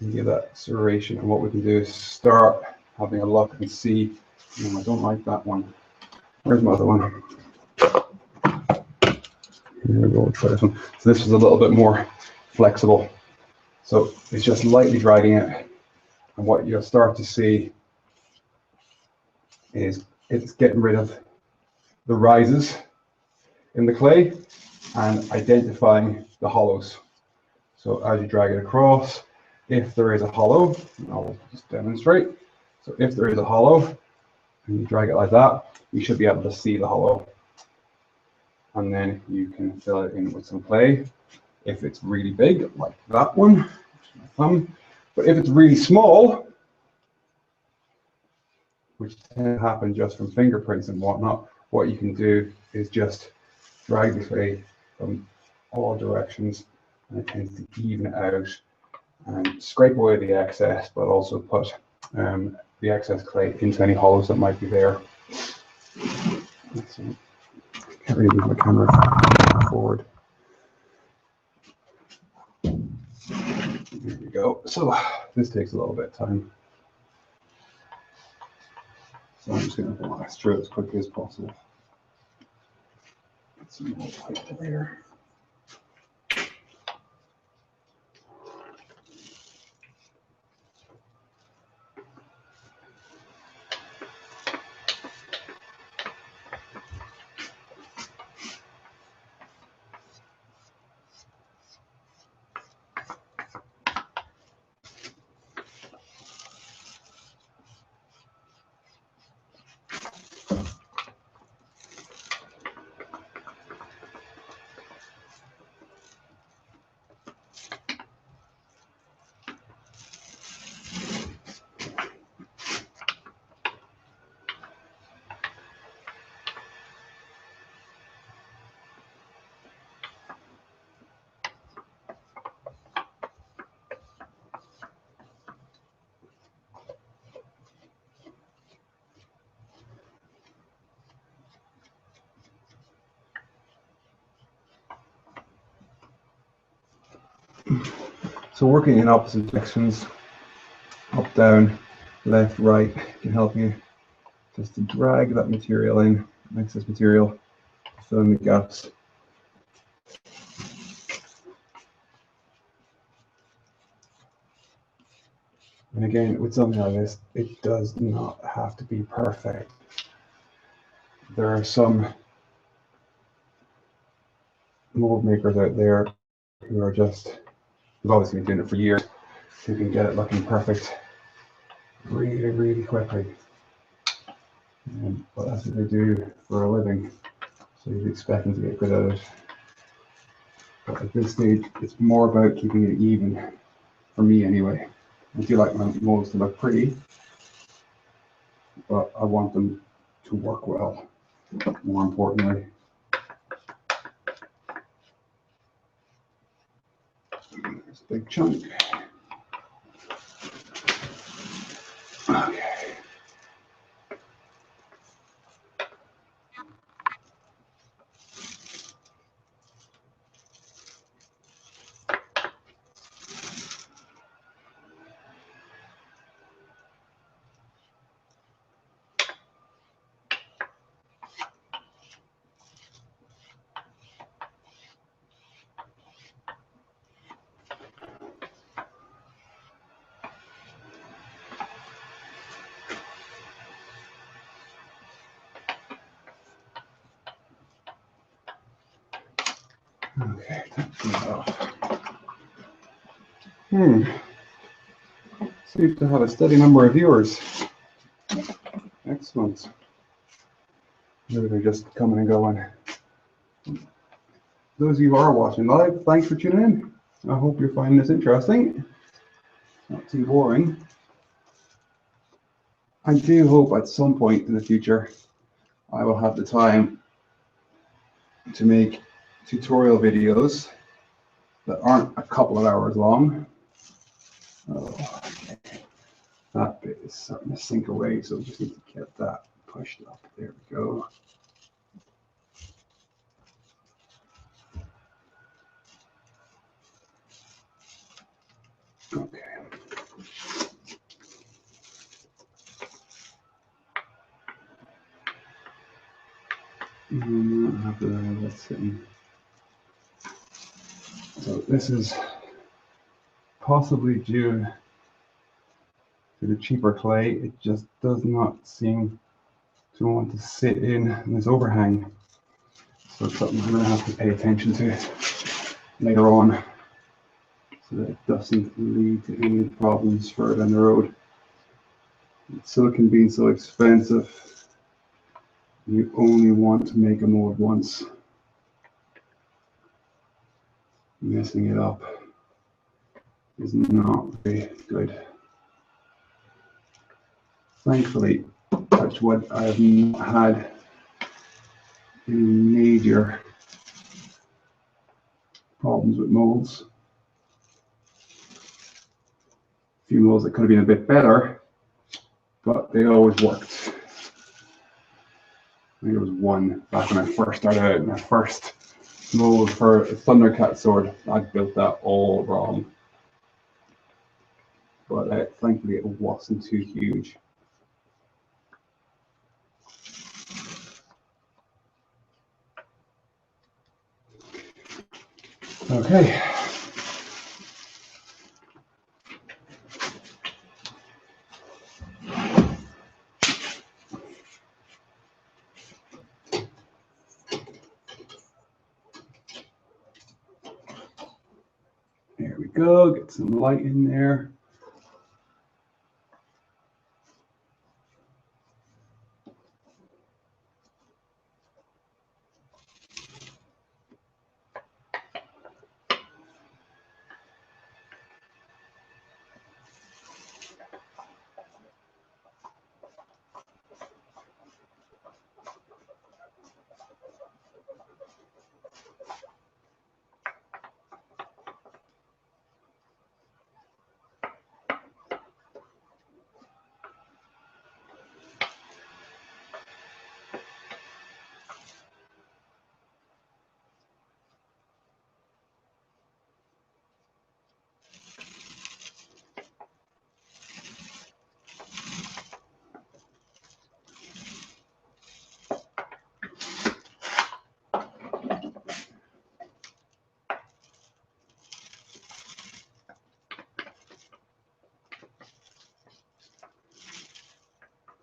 and give that serration. And what we can do is start having a look and see. I don't like that one. Where's my other one? Here we go, we'll try this one. So this is a little bit more flexible. So it's just lightly dragging it. And what you'll start to see is it's getting rid of the rises in the clay and identifying the hollows. So as you drag it across, if there is a hollow, I'll just demonstrate. So if there is a hollow, and you drag it like that, you should be able to see the hollow. And then you can fill it in with some clay. If it's really big, like that one, which is my thumb. But if it's really small, which can happen just from fingerprints and whatnot, what you can do is just drag the clay from all directions, and it tends to even it out and scrape away the excess, but also put the excess clay into any hollows that might be there. Let's see. Can't really move my camera forward. There we go. So this takes a little bit of time. So I'm just going to blast through it as quickly as possible. Let's see what pipe there. So working in opposite directions, up, down, left, right, can help you just to drag that material in, excess material, fill in the gaps. And again, with something like this, it does not have to be perfect. There are some mold makers out there who are just, who've obviously been doing it for years, who can get it looking perfect really, really quickly. But that's what they do for a living, so you'd expect them to get good at it. But at this stage, it's more about keeping it even, for me anyway. I do like my molds to look pretty, but I want them to work well, more importantly. It's a big chunk. Okay. Okay, that's enough. Seems to have a steady number of viewers. Excellent. Maybe they're just coming and going. Those of you who are watching live, thanks for tuning in. I hope you're finding this interesting. Not too boring. I do hope at some point in the future I will have the time to make tutorial videos that aren't a couple of hours long. Oh, okay. That bit is starting to sink away, so we just need to get that pushed up. There we go. Okay. After that, let's see. So this is possibly due to the cheaper clay. It just does not seem to want to sit in this overhang. So it's something I'm going to have to pay attention to later on, so that it doesn't lead to any problems further down the road. With silicon being so expensive, you only want to make a mold once. Messing it up is not very good. Thankfully, touch wood, I have not had any major problems with molds. A few molds that could have been a bit better, but they always worked. I think there was one back when I first started out, my first mold for a Thundercat sword. I built that all wrong, but thankfully it wasn't too huge. Okay. There we go, get some light in there.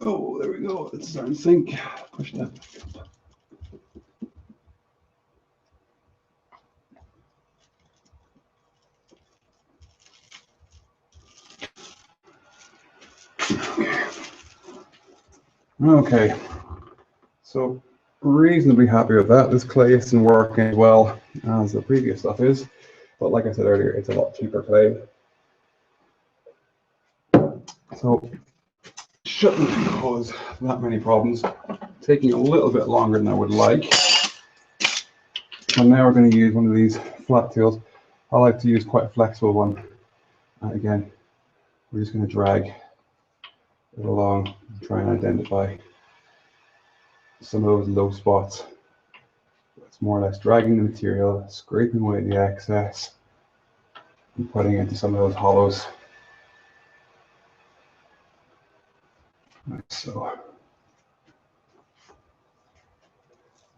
Oh, there we go. It's starting to sink. Push that back up. Okay, so reasonably happy with that. This clay isn't working as well as the previous stuff is, but like I said earlier, it's a lot cheaper clay. So shouldn't cause that many problems. Taking a little bit longer than I would like. And now we're going to use one of these flat tools. I like to use quite a flexible one. And again, we're just going to drag it along and try and identify some of those low spots. It's more or less dragging the material, scraping away the excess, and putting it into some of those hollows. Like so.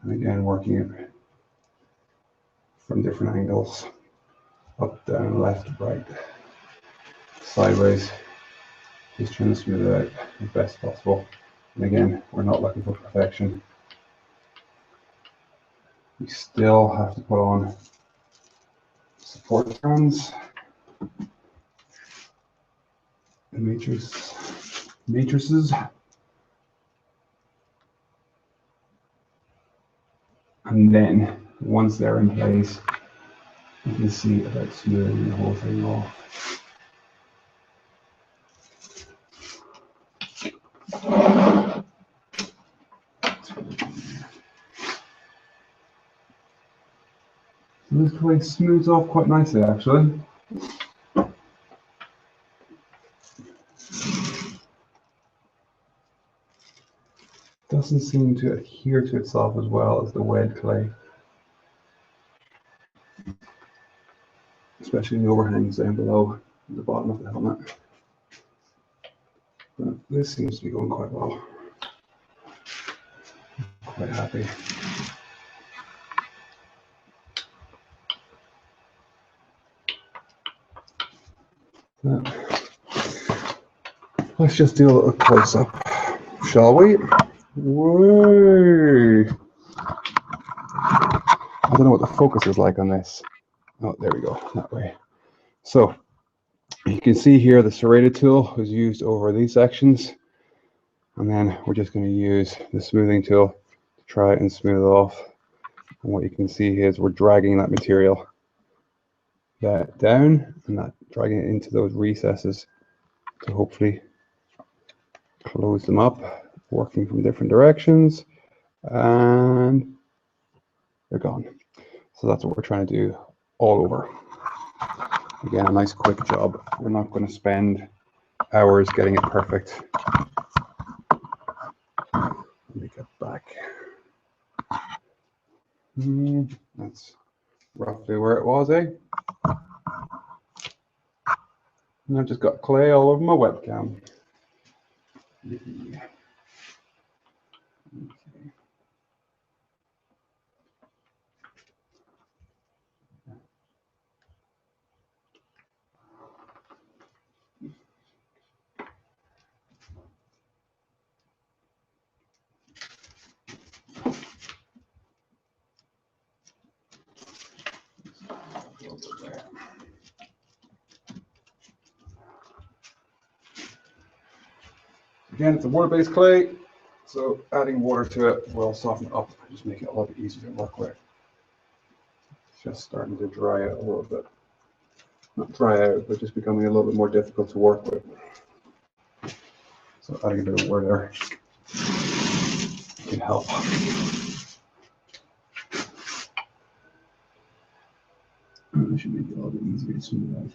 And again, working it from different angles, up, down, left, right, sideways, just trying to smooth it out as best possible. And again, we're not looking for perfection. We still have to put on support strands, the matrices, and then once they're in place, you can see about smoothing the whole thing off. This clay smooths off quite nicely, actually. Doesn't seem to adhere to itself as well as the wet clay, especially in the overhangs down below the bottom of the helmet. But this seems to be going quite well. Quite happy. Let's just do a little close-up, shall we? Whoa! I don't know what the focus is like on this. Oh, there we go, that way. So, you can see here the serrated tool was used over these sections. And then we're just going to use the smoothing tool to try and smooth it off. And what you can see here is we're dragging that material down and that dragging it into those recesses to hopefully close them up, working from different directions, and they're gone. So that's what we're trying to do all over. Again, a nice quick job. We're not going to spend hours getting it perfect. Let me get back. That's roughly where it was, eh? And I've just got clay all over my webcam. Yeah. Again, it's a water-based clay, so adding water to it will soften it up and just make it a lot easier to work with. It's just starting to dry out a little bit. Not dry out, but just becoming a little bit more difficult to work with. So adding a bit of water there can help. It should make it a little bit easier to smooth out.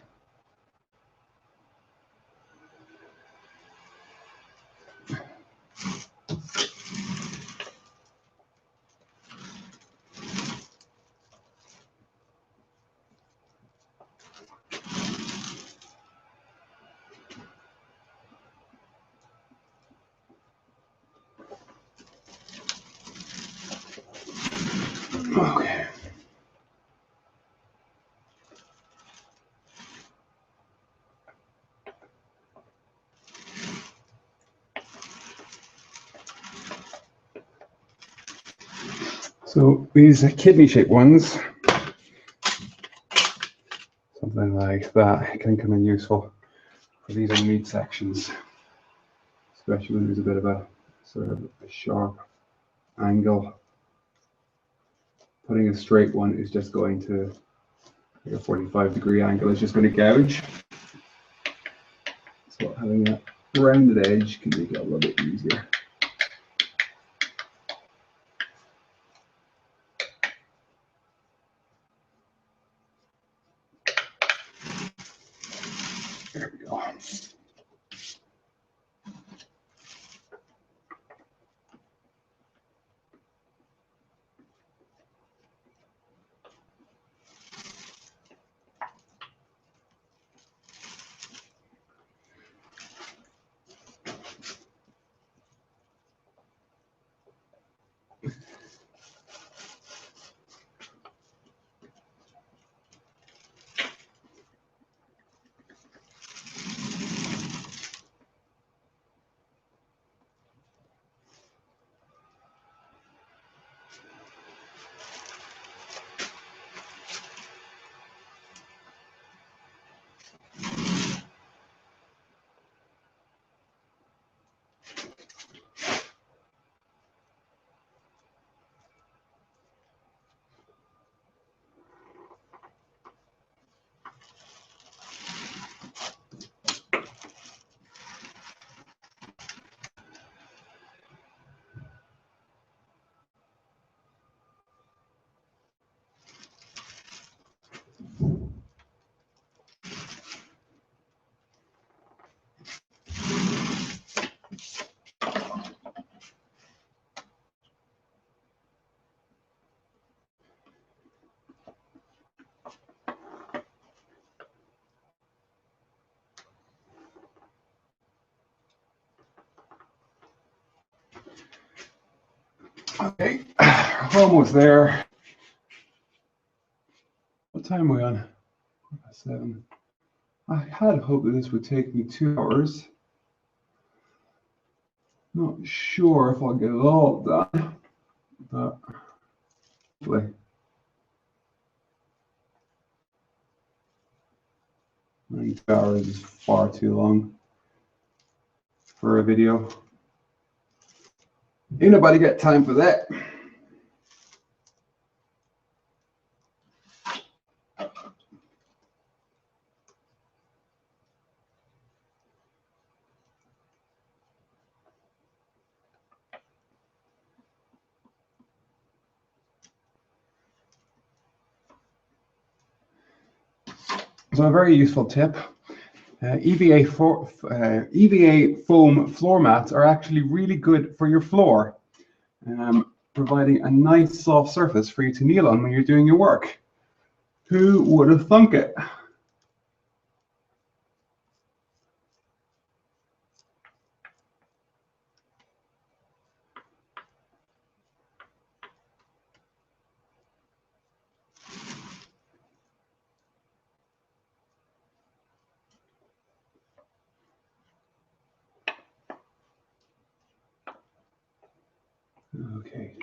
Okay. So these kidney-shaped ones, something like that, can come in useful for these are meat sections, especially when there's a bit of a sort of a sharp angle. Putting a straight one is just going to, like a 45-degree angle is just going to gouge. So having a rounded edge can make it a little bit easier. There we go. Okay, almost there. What time are we on? 7. I had hoped that this would take me 2 hours. Not sure if I'll get it all done, but hopefully. 2 hours is far too long for a video. Ain't nobody got time for that. So a very useful tip. EVA foam floor mats are actually really good for your floor, providing a nice soft surface for you to kneel on when you're doing your work. Who would have thunk it? Okay.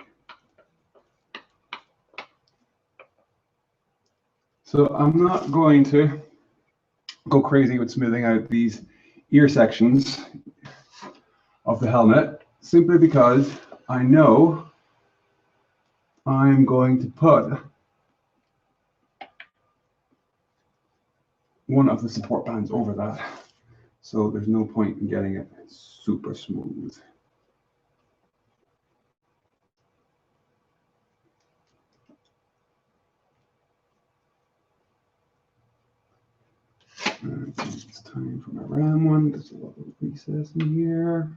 So I'm not going to go crazy with smoothing out these ear sections of the helmet, simply because I know I'm going to put one of the support bands over that. So there's no point in getting it super smooth. Alright, so it's time for my RAM one. There's a little recess in here.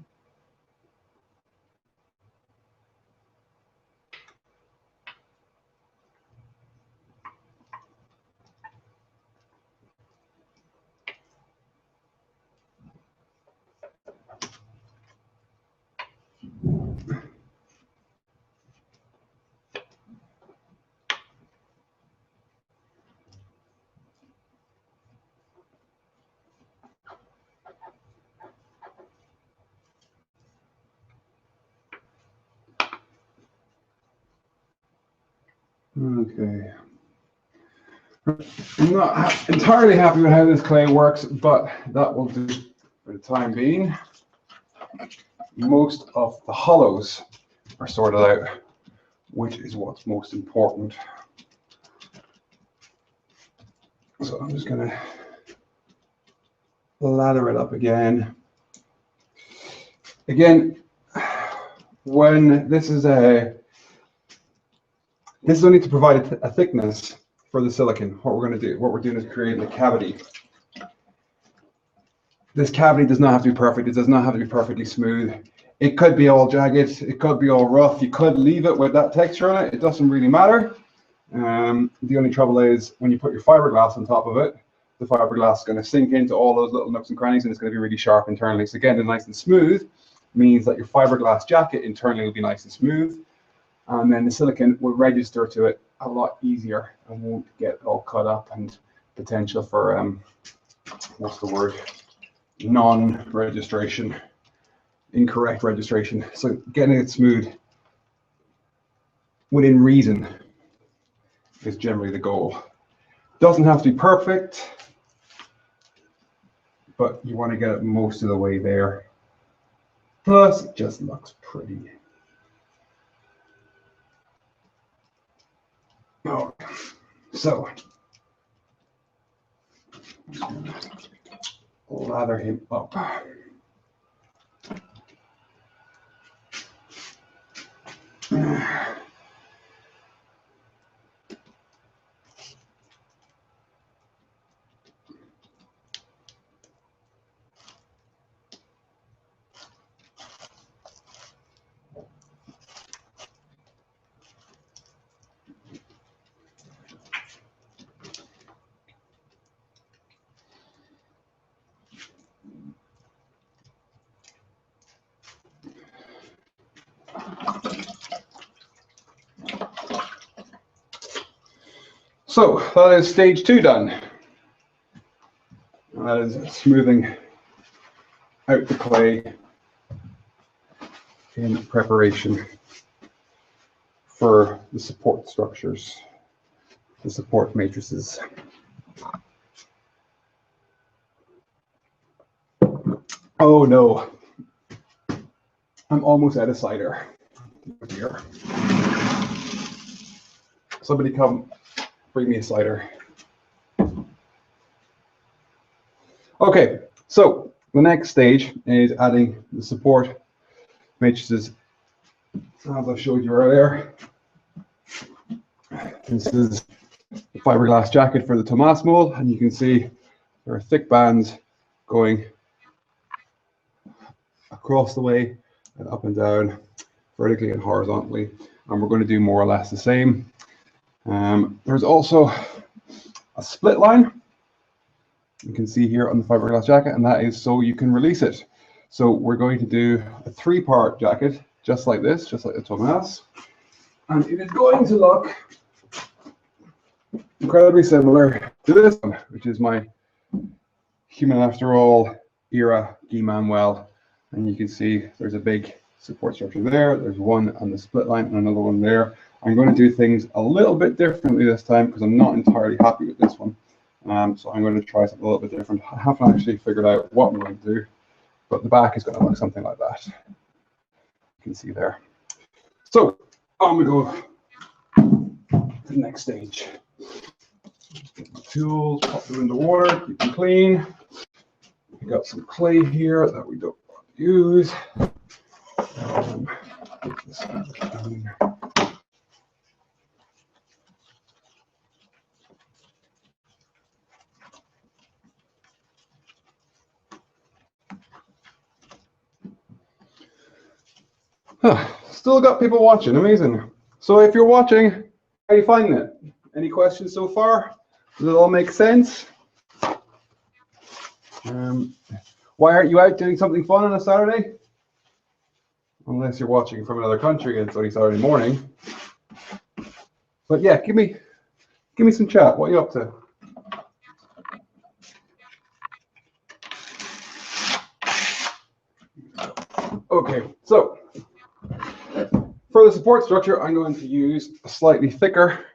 Okay. I'm not entirely happy with how this clay works, but that will do for the time being. Most of the hollows are sorted out, which is what's most important. So I'm just going to lather it up again. Again, when this is only to provide a thickness for the silicon. What we're doing is creating a cavity. This cavity does not have to be perfect. It does not have to be perfectly smooth. It could be all jagged. It could be all rough. You could leave it with that texture on it. It doesn't really matter. The only trouble is when you put your fiberglass on top of it, the fiberglass is going to sink into all those little nooks and crannies, and it's going to be really sharp internally. So again, the nice and smooth means that your fiberglass jacket internally will be nice and smooth, and then the silicon will register to it a lot easier and won't get all cut up and potential for what's the word? Non-registration, incorrect registration. So getting it smooth within reason is generally the goal. Doesn't have to be perfect, but you want to get it most of the way there. Plus, it just looks pretty. Oh, so lather him up. So that is stage 2 done. That is smoothing out the clay in preparation for the support structures, the support matrices. Oh no, I'm almost out of cider. Here. Somebody come bring me a cider. Okay, so the next stage is adding the support matrices, as I showed you earlier. This is the fiberglass jacket for the Thomas mold, and you can see there are thick bands going across the way and up and down, vertically and horizontally, and we're going to do more or less the same. There's also a split line you can see here on the fiberglass jacket, and that is so you can release it. So we're going to do a 3-part jacket, just like this, just like the Thomas, and it is going to look incredibly similar to this one, which is my Human After All era Guy-Manuel, and you can see there's a big support structure there. There's one on the split line and another one there. I'm going to do things a little bit differently this time because I'm not entirely happy with this one. So I'm going to try something a little bit different. I haven't actually figured out what I'm going to do, but the back is going to look something like that. You can see there. So I'm going to go to the next stage. Get my tools, pop them in the water, keep them clean. We got some clay here that we don't want to use. Get this down. Still got people watching, amazing. So if you're watching, how are you finding it? Any questions so far? Does it all make sense? Why aren't you out doing something fun on a Saturday? Unless you're watching from another country and it's only Saturday morning. But yeah, give me some chat. What are you up to? Okay, so for the support structure, I'm going to use a slightly thicker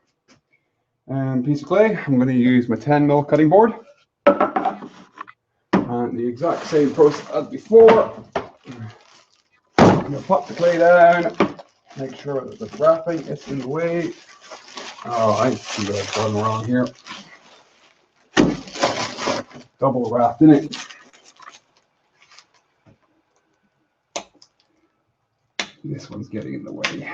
piece of clay. I'm going to use my 10mm cutting board. And the exact same process as before. I'm going to pop the clay down, make sure that the wrapping is in the way. Oh, I see what I've done wrong here. Double wrapped in it. This one's getting in the way.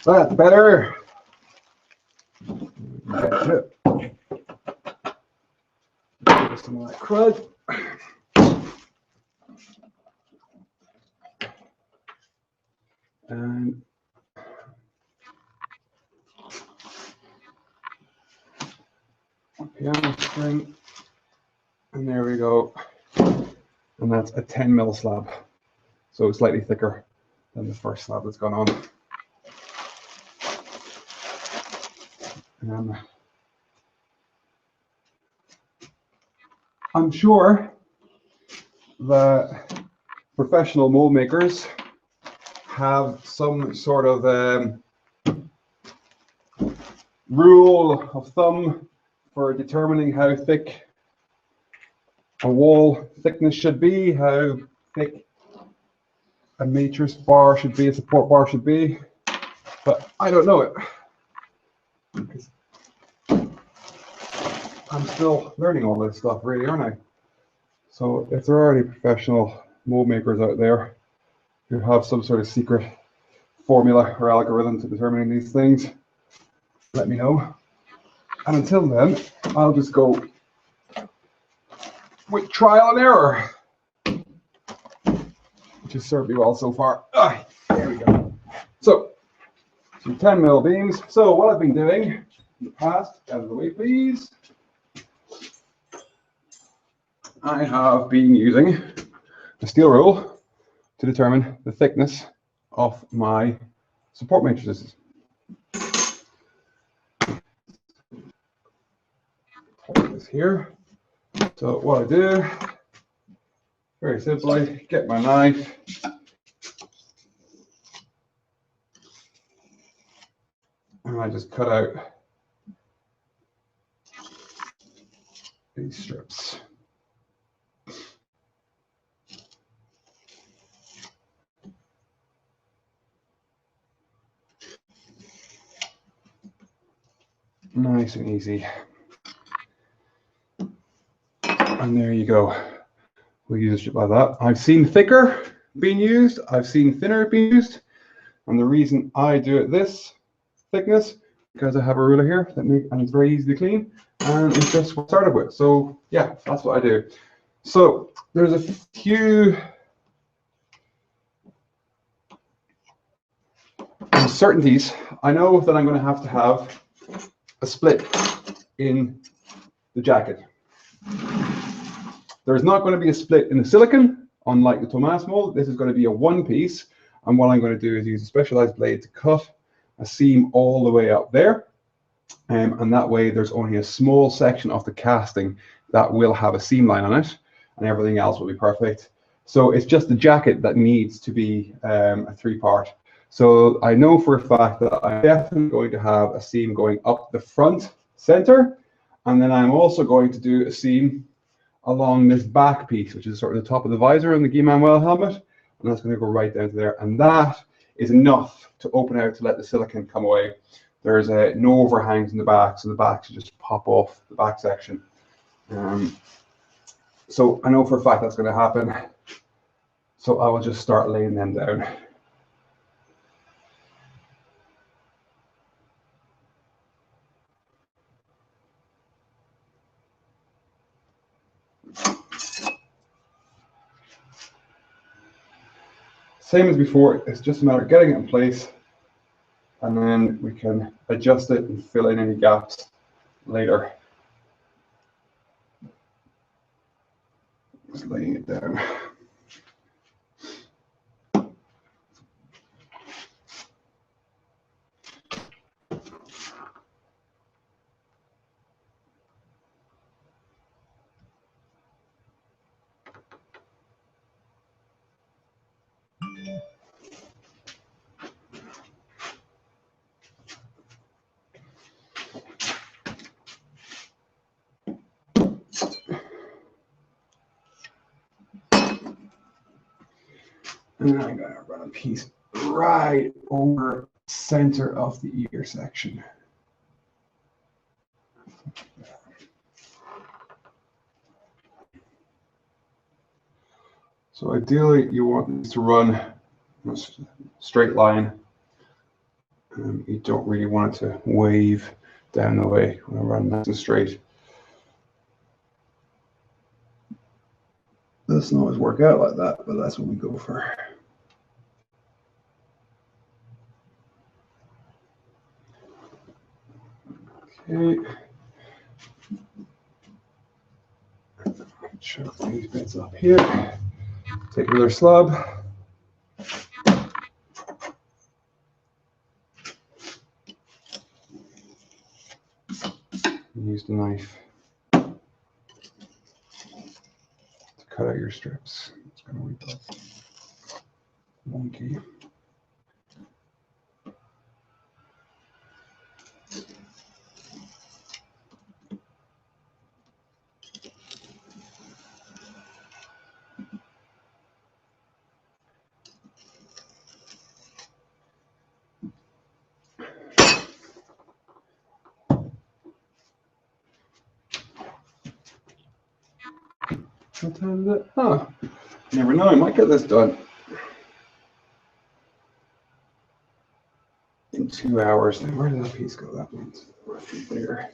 That's better. That's it. Give some of that crud. And piano string. And there we go. And that's a 10mm slab. So it's slightly thicker than the first slab that's gone on. I'm sure that professional mold makers have some sort of rule of thumb for determining how thick a wall thickness should be, how thick a matrix bar should be, a support bar should be, but I don't know it. Because I'm still learning all this stuff, really, aren't I? So if there are any professional mold makers out there who have some sort of secret formula or algorithm to determining these things, let me know. And until then, I'll just go with trial and error, which has served me well so far. There we go. So, some 10mm beams. So what I've been doing in the past, out of the way please, I have been using a steel rule to determine the thickness of my support matrices. Hold this here. So what I do, very simply, get my knife, and I just cut out these strips. Nice and easy. And there you go. We'll use a strip like that. I've seen thicker being used. I've seen thinner being used. And the reason I do it this thickness, because I have a ruler here and it's very easy to clean. And it's just what I started with. So yeah, that's what I do. So there's a few uncertainties. I know that I'm going to have a split in the jacket. There's not going to be a split in the silicon, unlike the Thomas mold. This is going to be a one piece, and what I'm going to do is use a specialized blade to cut a seam all the way up there, and that way there's only a small section of the casting that will have a seam line on it, and everything else will be perfect. So it's just the jacket that needs to be a three-part. So I know for a fact that I'm definitely going to have a seam going up the front center, and then I'm also going to do a seam along this back piece, which is sort of the top of the visor in the Guy-Manuel helmet, and that's going to go right down to there, and that is enough to open out to let the silicon come away. There's no overhangs in the back, so the back should just pop off the back section. So I know for a fact that's going to happen, so I will just start laying them down. Same as before, it's just a matter of getting it in place, and then we can adjust it and fill in any gaps later. Just laying it down. And I'm going to run a piece right over center of the ear section. So ideally, you want this to run a straight line. You don't really want it to wave down the way. You want to run nice and straight. Doesn't always work out like that, but that's what we go for. Okay. Chuck these bits up here. Take another slab. Use the knife to cut out your strips. It's going to be wonky. What time is it? Huh. Never know, I might get this done in 2 hours. Now, where did that piece go? That one's right there.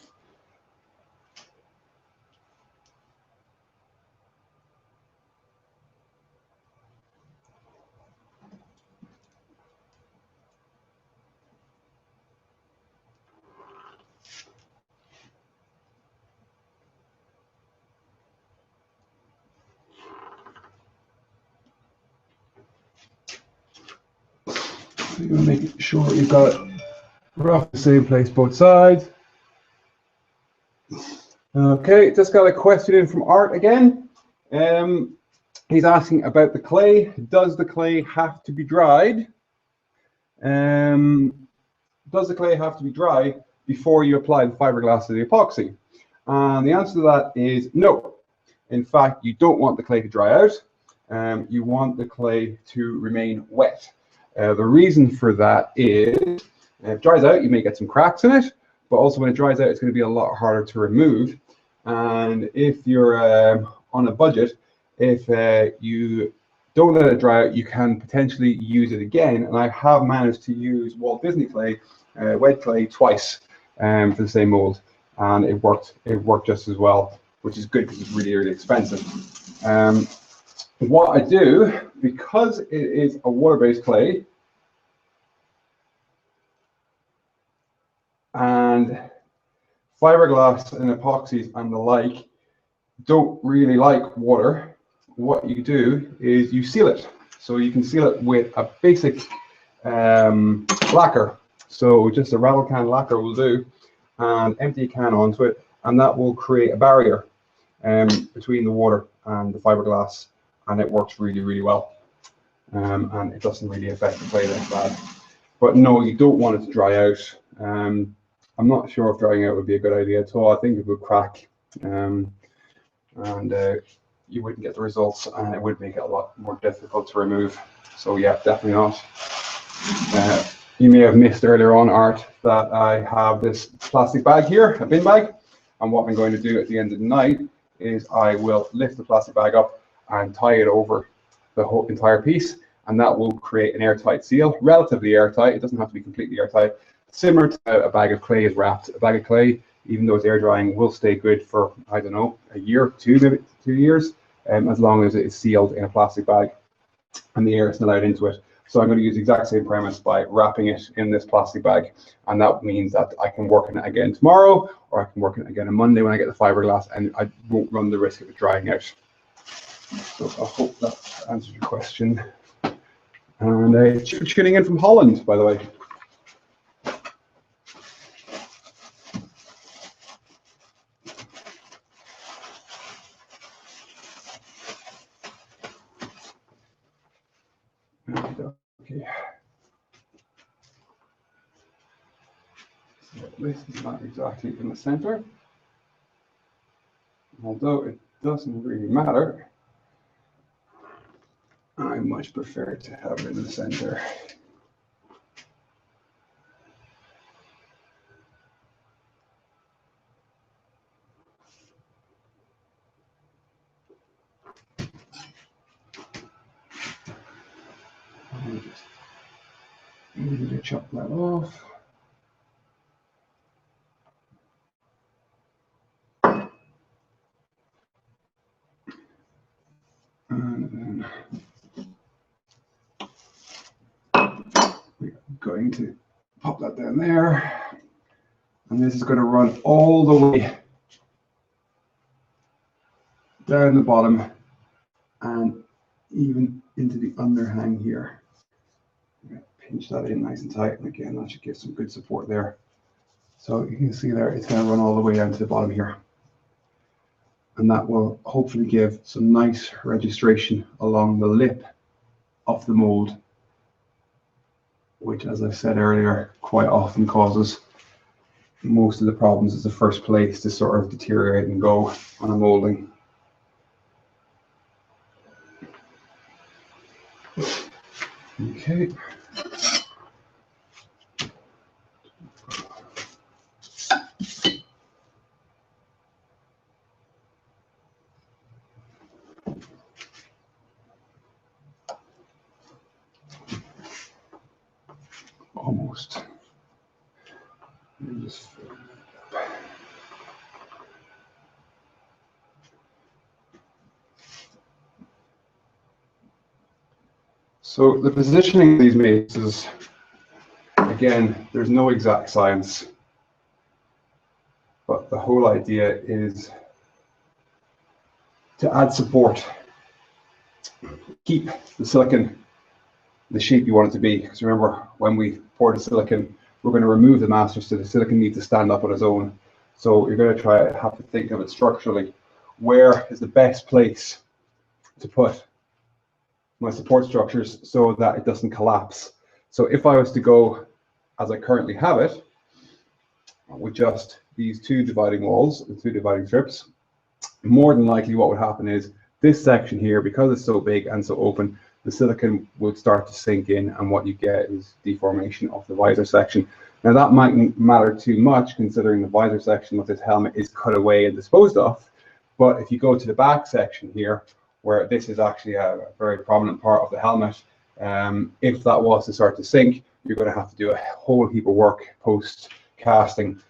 So you're making sure you've got it roughly the same place both sides. Okay, just got a question in from Art again. He's asking about the clay. Does the clay have to be dried? Does the clay have to be dry before you apply the fiberglass to the epoxy? And the answer to that is no. In fact, you don't want the clay to dry out. You want the clay to remain wet. The reason for that is if it dries out, you may get some cracks in it, but also when it dries out, it's going to be a lot harder to remove. And if you're on a budget, if you don't let it dry out, you can potentially use it again. And I have managed to use Walt Disney clay, wet clay, twice for the same mold, and it worked just as well, which is good because it's really, really expensive. What I do, because it is a water-based clay, and fiberglass and epoxies and the like don't really like water, what you do is you seal it. So you can seal it with a basic lacquer. So just a rattle can lacquer will do, and empty a can onto it, and that will create a barrier between the water and the fiberglass, and it works really, really well. And it doesn't really affect the clay that bad. But no, you don't want it to dry out. I'm not sure if drying out would be a good idea at all. I think it would crack, and you wouldn't get the results, and it would make it a lot more difficult to remove. So yeah, definitely not. You may have missed earlier on, Art, that I have this plastic bag here, a bin bag, and what I'm going to do at the end of the night is I will lift the plastic bag up and tie it over the whole entire piece, and that will create an airtight seal, relatively airtight. It doesn't have to be completely airtight. Similar to a bag of clay is wrapped. A bag of clay, even though it's air drying, will stay good for, I don't know, a year, maybe 2 years, as long as it is sealed in a plastic bag. and the air isn't allowed into it. So I'm going to use the exact same premise by wrapping it in this plastic bag, and that means that I can work on it again tomorrow, or I can work on it again on Monday when I get the fiberglass, and I won't run the risk of it drying out. So I hope that answered your question. And tuning in from Holland, by the way. Okay. So this is not exactly in the center, although it doesn't really matter. I much prefer to have it in the center. I'll just easily chop that off. And then we're going to pop that down there. And this is going to run all the way down the bottom and even into the underhang here. Pinch that in nice and tight, and again, that should give some good support there. So you can see there, it's going to run all the way down to the bottom here. And that will hopefully give some nice registration along the lip of the mold, which, as I said earlier, quite often causes most of the problems as the first place to sort of deteriorate and go on a molding. Okay. Almost. Let me just fill it up. So the positioning of these mazes, again, there's no exact science, but the whole idea is to add support, keep the silicon the shape you want it to be. Because remember, when we pour the silicon, we're going to remove the master, so the silicon needs to stand up on its own. So you're going to have to think of it structurally. Where is the best place to put my support structures so that it doesn't collapse? So if I was to go, as I currently have it, with just these two dividing walls, the two dividing strips, more than likely what would happen is this section here, because it's so big and so open, the silicon would start to sink in, and what you get is deformation of the visor section. Now that mightn't matter too much, considering the visor section of this helmet is cut away and disposed of, but if you go to the back section here, where this is actually a very prominent part of the helmet, if that was to start to sink, you're going to have to do a whole heap of work post casting,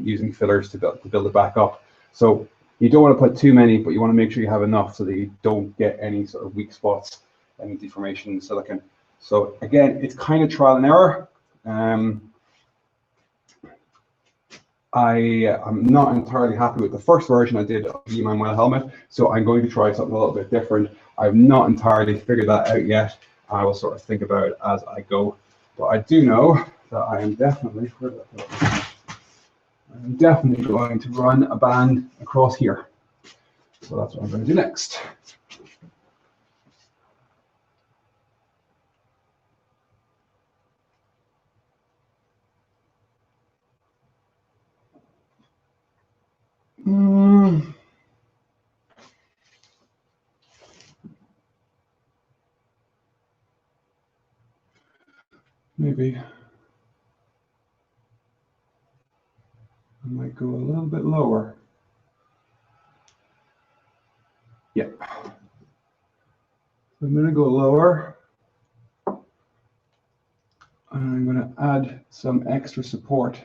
using fillers to build it back up. So you don't want to put too many, but you want to make sure you have enough so that you don't get any sort of weak spots, any deformation in the silicon. So again, it's kind of trial and error. I'm not entirely happy with the first version I did of the Guy-Manuel helmet, so I'm going to try something a little bit different. I've not entirely figured that out yet. I will sort of think about it as I go, but I do know that I am definitely going to run a band across here. So that's what I'm going to do next. Maybe I might go a little bit lower. Yeah. I'm going to go lower, and I'm going to add some extra support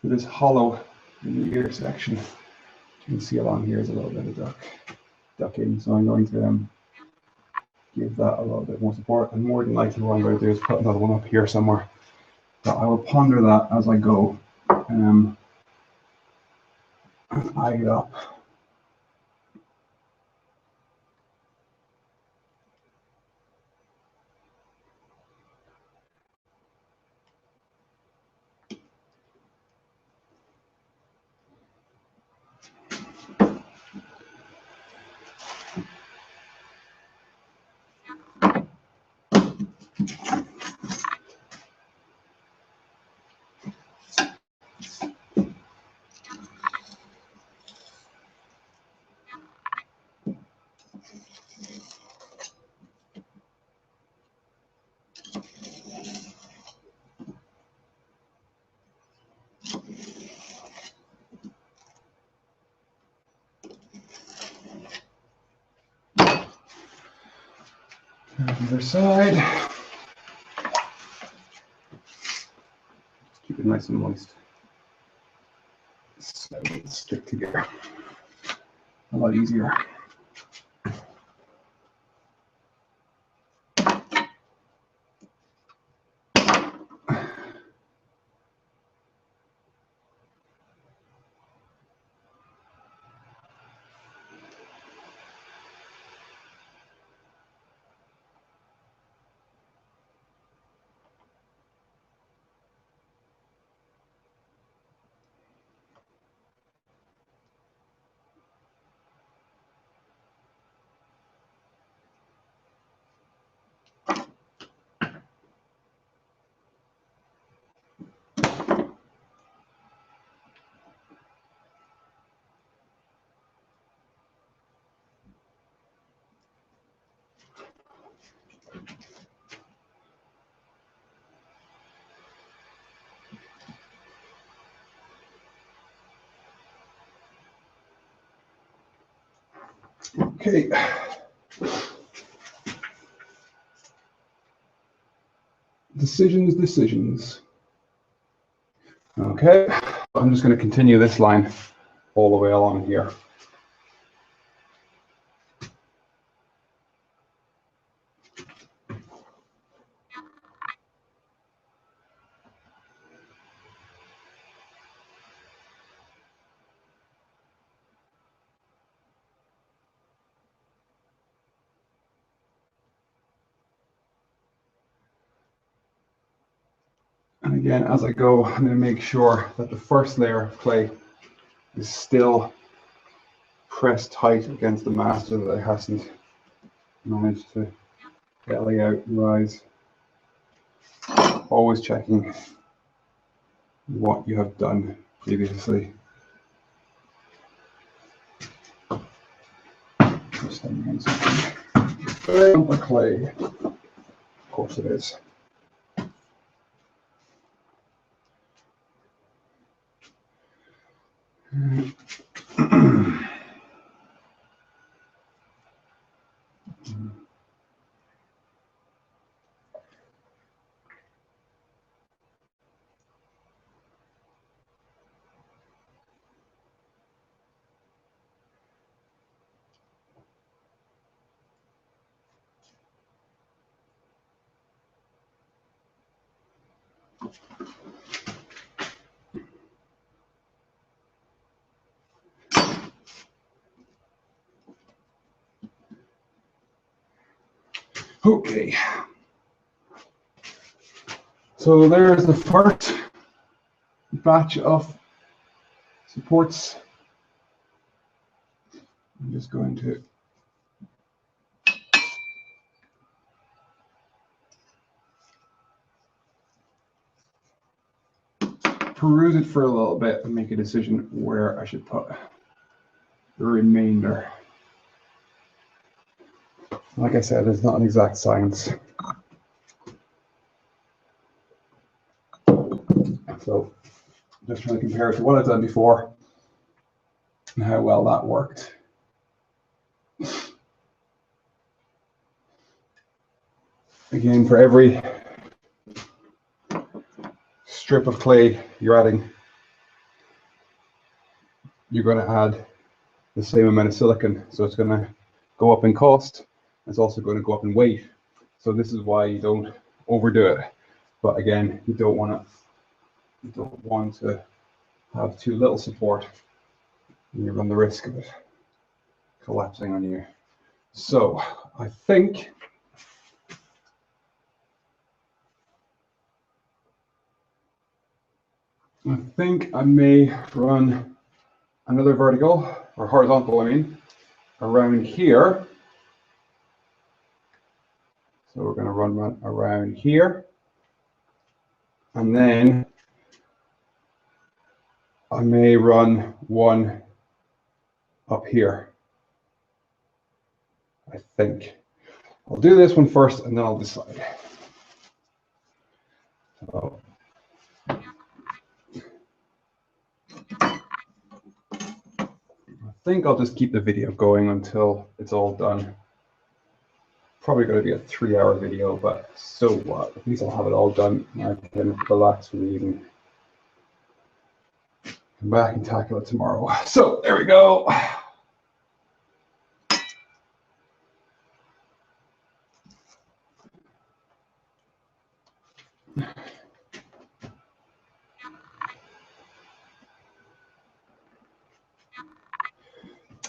to this hollow in the ear section. You can see along here is a little bit of ducking, so I'm going to give that a little bit more support. And more than likely what I'm going to do is put another one up here somewhere. But I will ponder that as I go. And eye it up. The other side. Keep it nice and moist. So it'll stick together. A lot easier. Okay. Decisions. Okay. I'm just going to continue this line all the way along here. And again, as I go, I'm going to make sure that the first layer of clay is still pressed tight against the master, that it hasn't managed to belly out and rise. Always checking what you have done previously. Just against the clay. Of course it is. Okay, so there's the first batch of supports. I'm just going to peruse it for a little bit and make a decision where I should put the remainder. Like I said, it's not an exact science. So just trying to compare it to what I've done before and how well that worked. Again, for every strip of clay you're adding, you're going to add the same amount of silicon. So it's going to go up in cost, It's also going to go up in weight. So this is why you don't overdo it. But again, you don't want to have too little support, and you run the risk of it collapsing on you. So I think I may run another vertical, or horizontal, I mean, around here. So we're going to run around here, and then I may run one up here. I think I'll do this one first, and then I'll decide. So, I think I'll just keep the video going until it's all done. Probably going to be a 3-hour video, but so what? At least I'll have it all done, and I can relax for the evening. Come back and tackle it tomorrow. So there we go.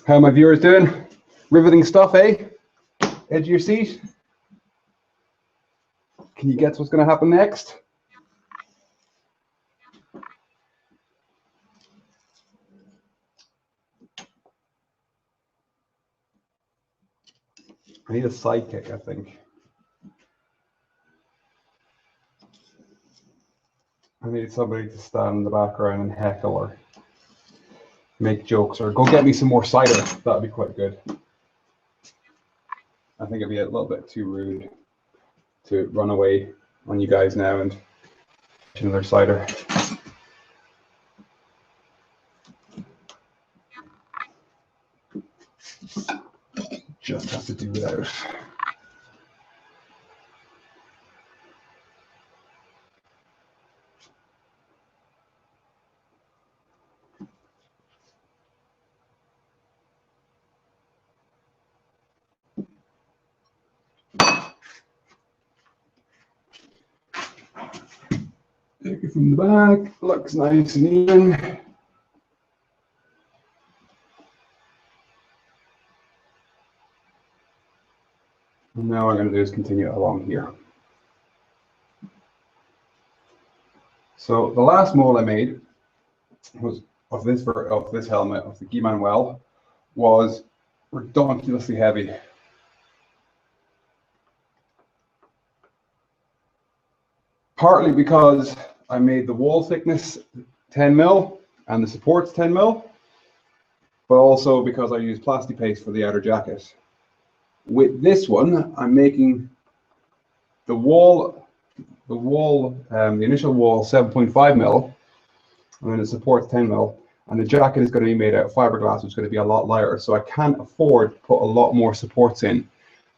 How are my viewers doing? Riveting stuff, eh? Edge of your seat? Can you guess what's going to happen next? I need a sidekick, I think. I need somebody to stand in the background and heckle or make jokes, or go get me some more cider. That'd be quite good. I think it'd be a little bit too rude to run away on you guys now and another cider. Just have to do without. Take it from the back, looks nice and even. And now what I'm going to do is continue along here. So the last mold I made was of this helmet, of the Guy-Manuel, was ridiculously heavy. Partly because I made the wall thickness 10 mil and the supports 10 mil, but also because I used plasti paste for the outer jacket. With this one, I'm making the initial wall 7.5 mil, and then it supports 10 mil, and the jacket is going to be made out of fiberglass, which is going to be a lot lighter, so I can't afford to put a lot more supports in.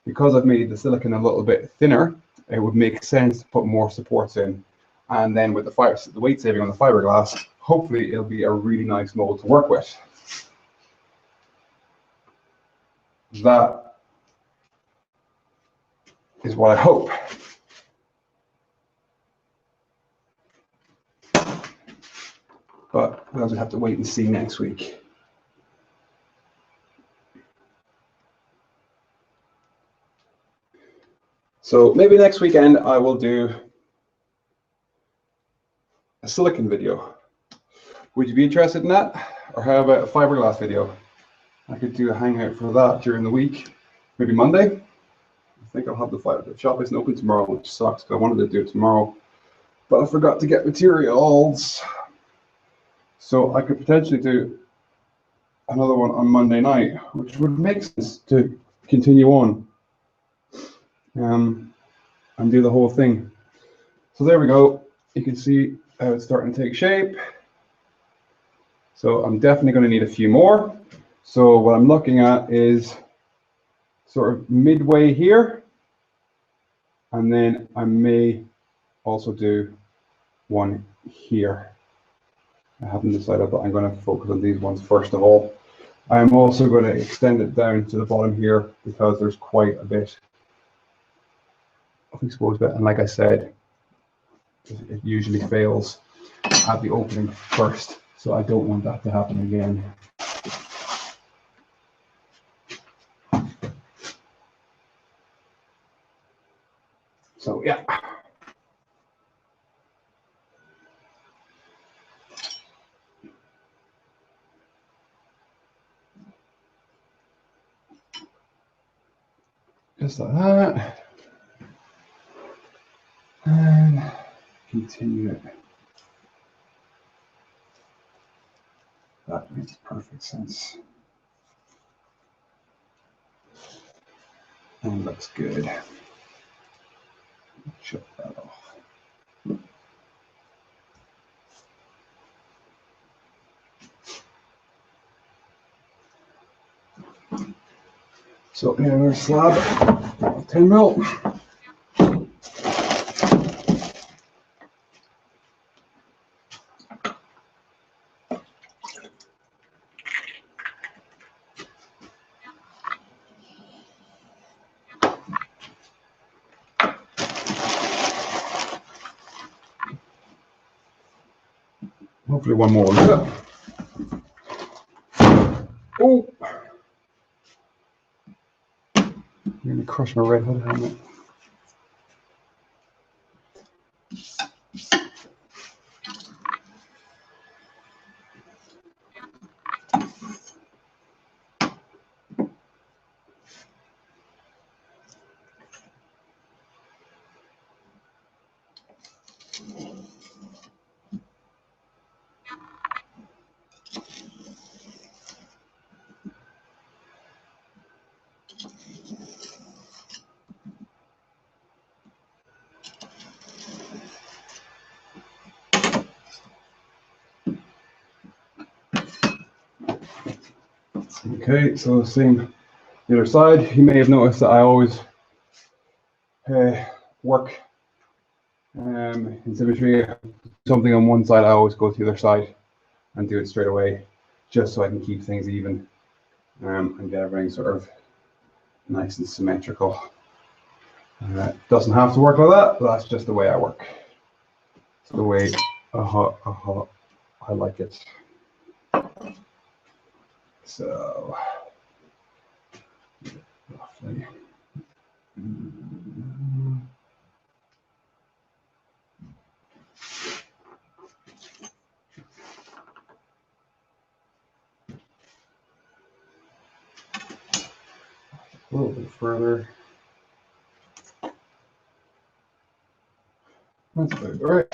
Because I've made the silicone a little bit thinner, it would make sense to put more supports in, and then with the weight saving on the fiberglass, hopefully it'll be a really nice mold to work with. That is what I hope. But we'll just have to wait and see next week. So maybe next weekend I will do a silicone video. Would you be interested in that? Or how about a fiberglass video? I could do a hangout for that during the week, maybe Monday. I think I'll have the shop isn't open tomorrow, which sucks because I wanted to do it tomorrow, but I forgot to get materials. So I could potentially do another one on Monday night, which would make sense to continue on and do the whole thing. So there we go. You can see how it's starting to take shape. So I'm definitely going to need a few more. So what I'm looking at is sort of midway here, and then I may also do one here. I haven't decided, but I'm going to focus on these ones first of all. I'm also going to extend it down to the bottom here because there's quite a bit of exposed bit, and like I said, it usually fails at the opening first, so I don't want that to happen again. So yeah. Just like that. And continue it. That makes perfect sense. And looks good. Shut that off. So in our slab, 10 mil. Hopefully one more will do it. Oh! I'm going to crush my red hood helmet. Okay, so same the other side. You may have noticed that I always work in symmetry. Something on one side, I always go to the other side and do it straight away, just so I can keep things even and get everything sort of nice and symmetrical. Doesn't have to work like that, but that's just the way I work. It's the way I like it. So, roughly. A little bit further. That's about right.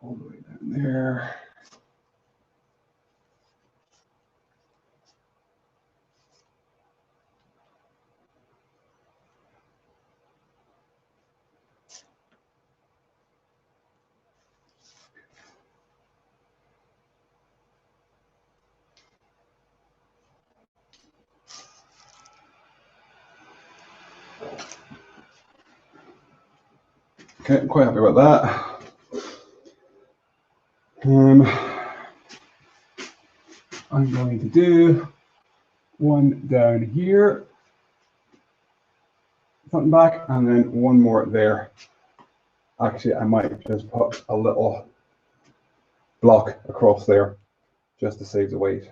All the way down there. Okay, I'm quite happy about that. I'm going to do one down here, front and back, and then one more there. Actually, I might just put a little block across there just to save the weight.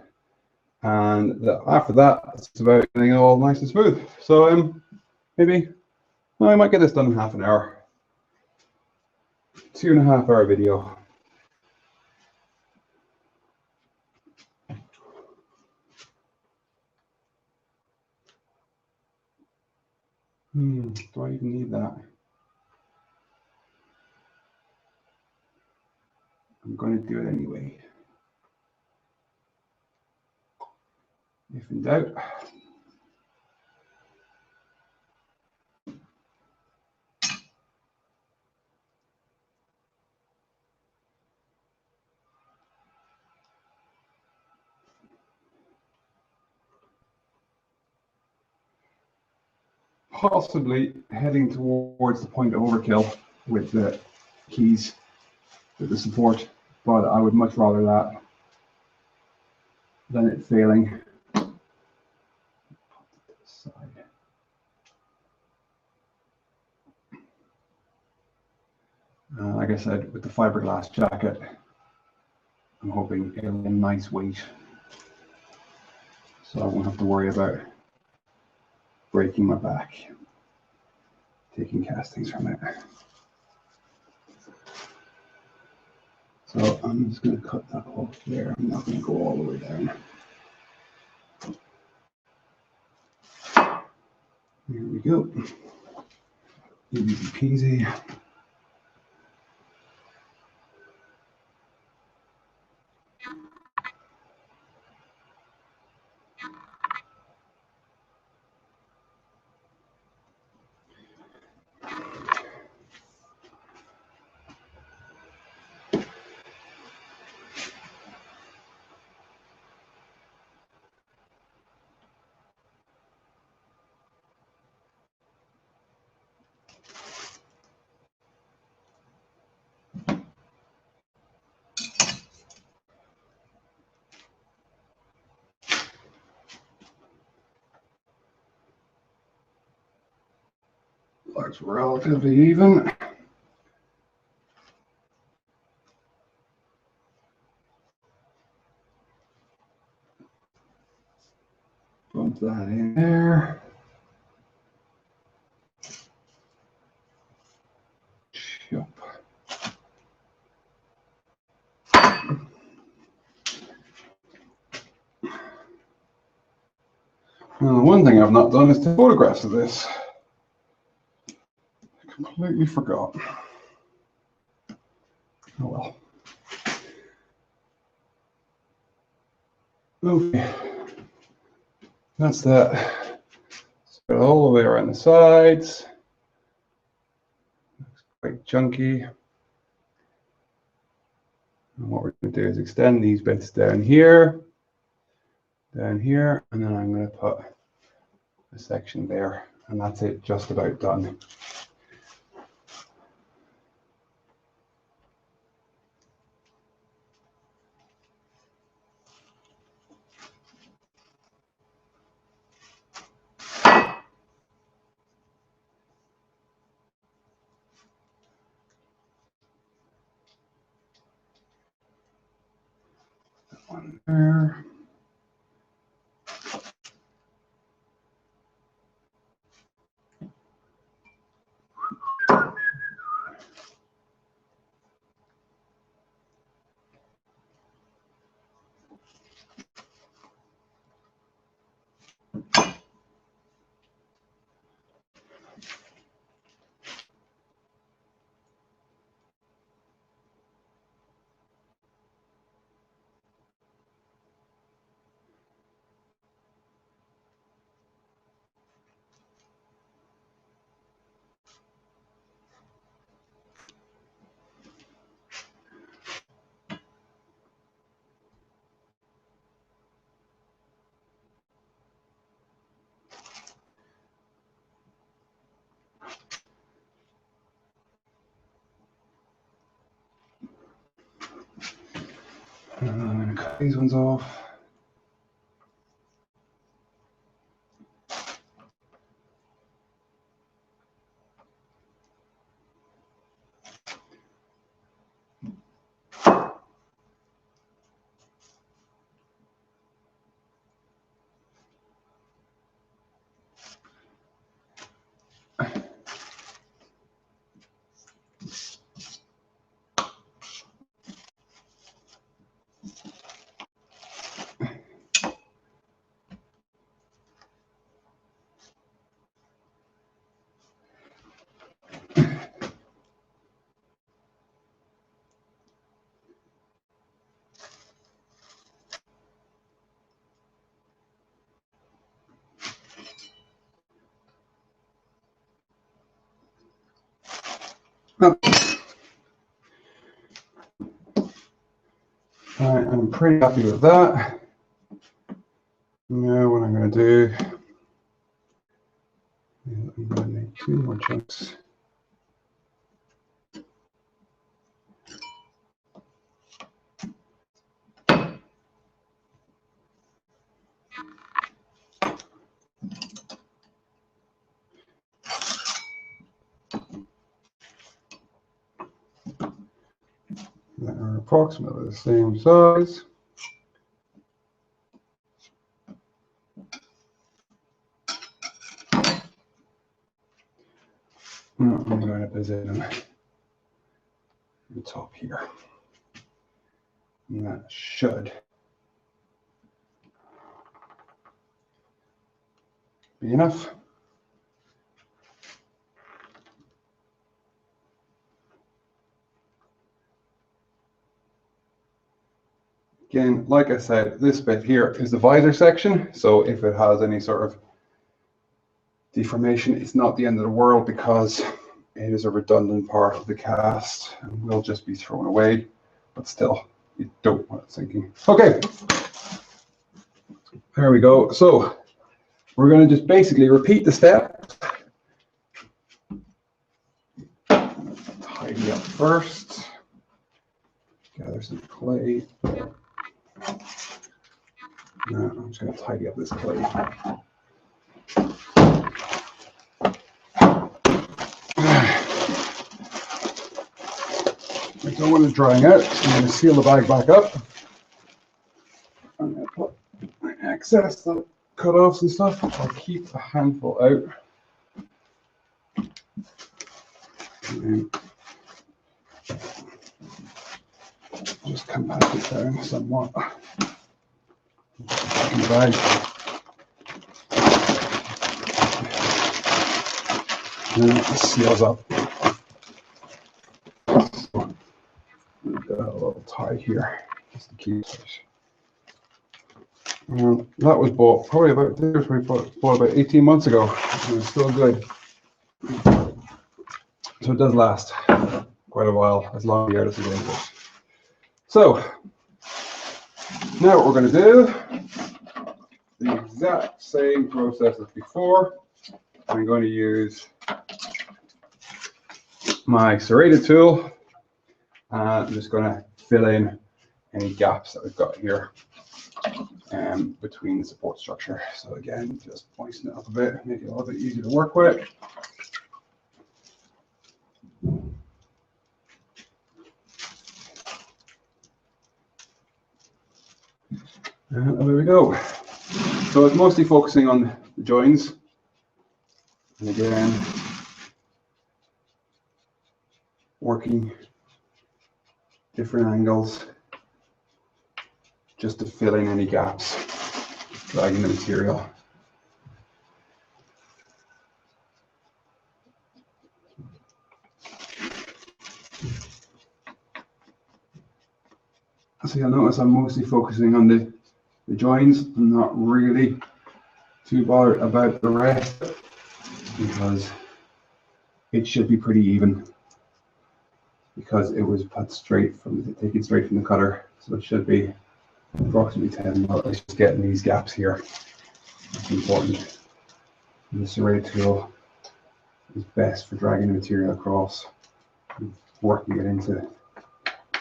And after that, it's about getting it all nice and smooth. So maybe I might get this done in half an hour. 2.5 hour video. Do I even need that? I'm going to do it anyway. if in doubt. Possibly heading towards the point of overkill with the keys, with the support, but I would much rather that than it failing. Like I said, with the fiberglass jacket, I'm hoping it'll be a nice weight, so I won't have to worry about breaking my back taking castings from it. So I'm just going to cut that off there. I'm not going to go all the way down. Here we go. Easy peasy. Looks relatively even. Bump that in there. Yep. Now, the one thing I've not done is take photographs of this. I completely forgot. Oh well. Okay. That's that. Spread all the way around the sides. Looks quite chunky. And what we're going to do is extend these bits down here, and then I'm going to put a section there, and that's it, just about done. One there. And I'm going to cut these ones off. I'm pretty happy with that. Now what I'm going to do, I'm going to make 2 more chunks. That are approximately the same size. I'm going to position them on the top here. And that should be enough. Again, like I said, this bit here is the visor section. So if it has any sort of deformation, it's not the end of the world because it is a redundant part of the cast and will just be thrown away. But still, you don't want it sinking. Okay, there we go. So we're going to just basically repeat the steps. Tidy up first. Gather some clay. Now I'm just going to tidy up this clay. I don't want it drying out. I'm going to seal the bag back up. I'm going to put my excess, the cut-offs and stuff. I'll keep a handful out. And just compact it down somewhat. In the bag. And it seals up. So we've got a little tie here just to keep it. That was bought probably about about 18 months ago. And it's still good. So it does last quite a while, as long as the artist is into it. So now what we're going to do, the exact same process as before. I'm going to use my serrated tool. I'm just going to fill in any gaps that we've got here between the support structure. So again, just moisten it up a bit, make it a little bit easier to work with. And there we go. So it's mostly focusing on the joins. And again, working different angles just to fill in any gaps, dragging the material. So you'll notice I'm mostly focusing on the joins. I'm not really too bothered about the rest because it should be pretty even because it was put taken straight from the cutter. So it should be approximately 10 mil. It's just getting these gaps here. It's important. And the serrated tool is best for dragging the material across and working it into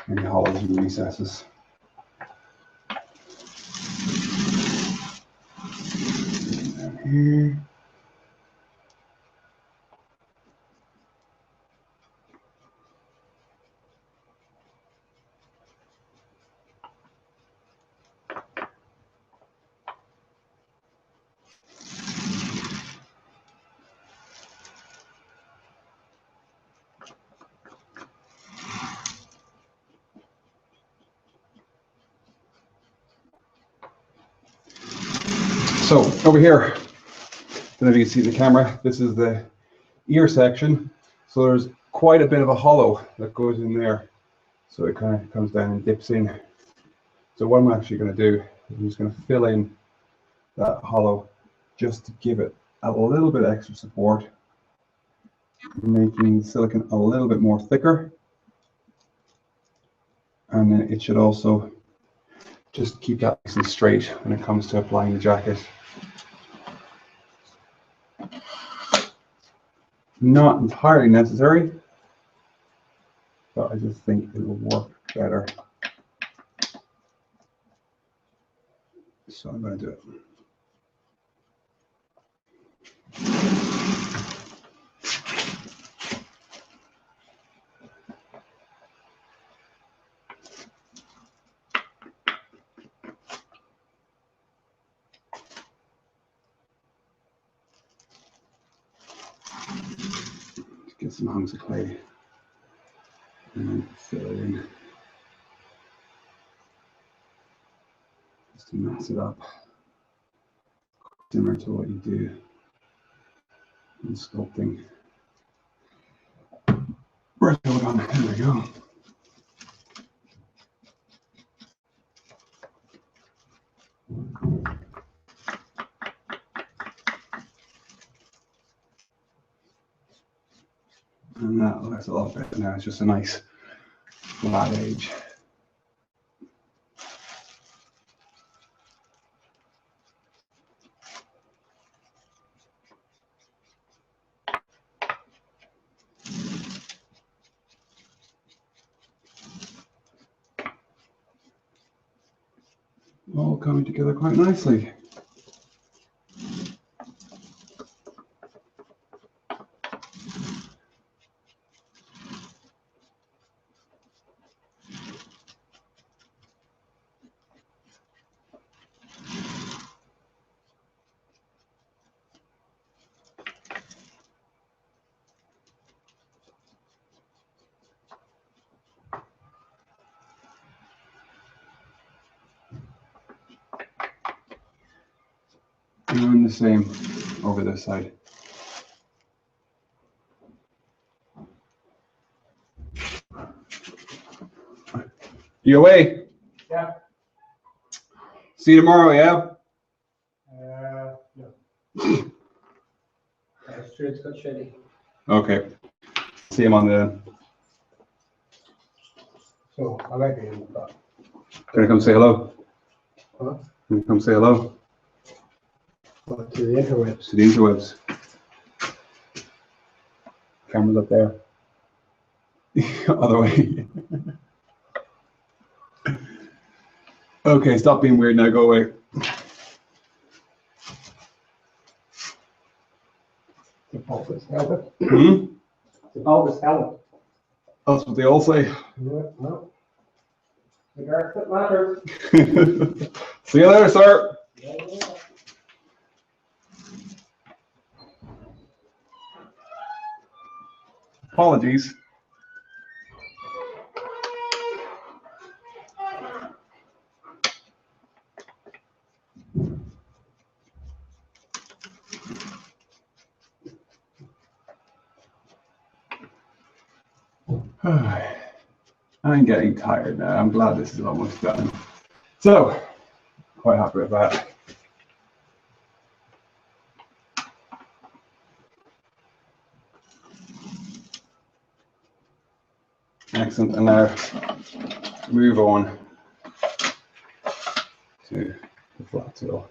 any hollows and recesses. Down here. So over here, I don't know if you can see the camera, this is the ear section. So there's quite a bit of a hollow that goes in there. So it kind of comes down and dips in. So what I'm actually going to do is I'm just going to fill in that hollow just to give it a little bit extra support. making the silicone a little bit more thicker. And then it should also just keep that nice and straight when it comes to applying the jacket. Not entirely necessary, but I just think it will work better. So I'm going to do it. Get some hunks of clay and fill it in just to mess it up, similar to what you do in sculpting. Where's the other one? There we go. And that looks a lot better now. It's just a nice flat edge. All coming together quite nicely. And the same over this side. You away? Yeah. See you tomorrow, yeah? No. It's got shady. Okay. See him on the... So, I might be in the car. Can I come say hello? Huh? Can you come say hello? To the interwebs. To the interwebs. Camera's up there. Other way. Okay, stop being weird now, go away. The bulbous helmet. Hmm? The bulbous helmet. That's what they all say. No. The dark that matters. See you later, sir. Yeah. Apologies. I'm getting tired now. I'm glad this is almost done. So, quite happy with that. Excellent. And now move on to the flat tool.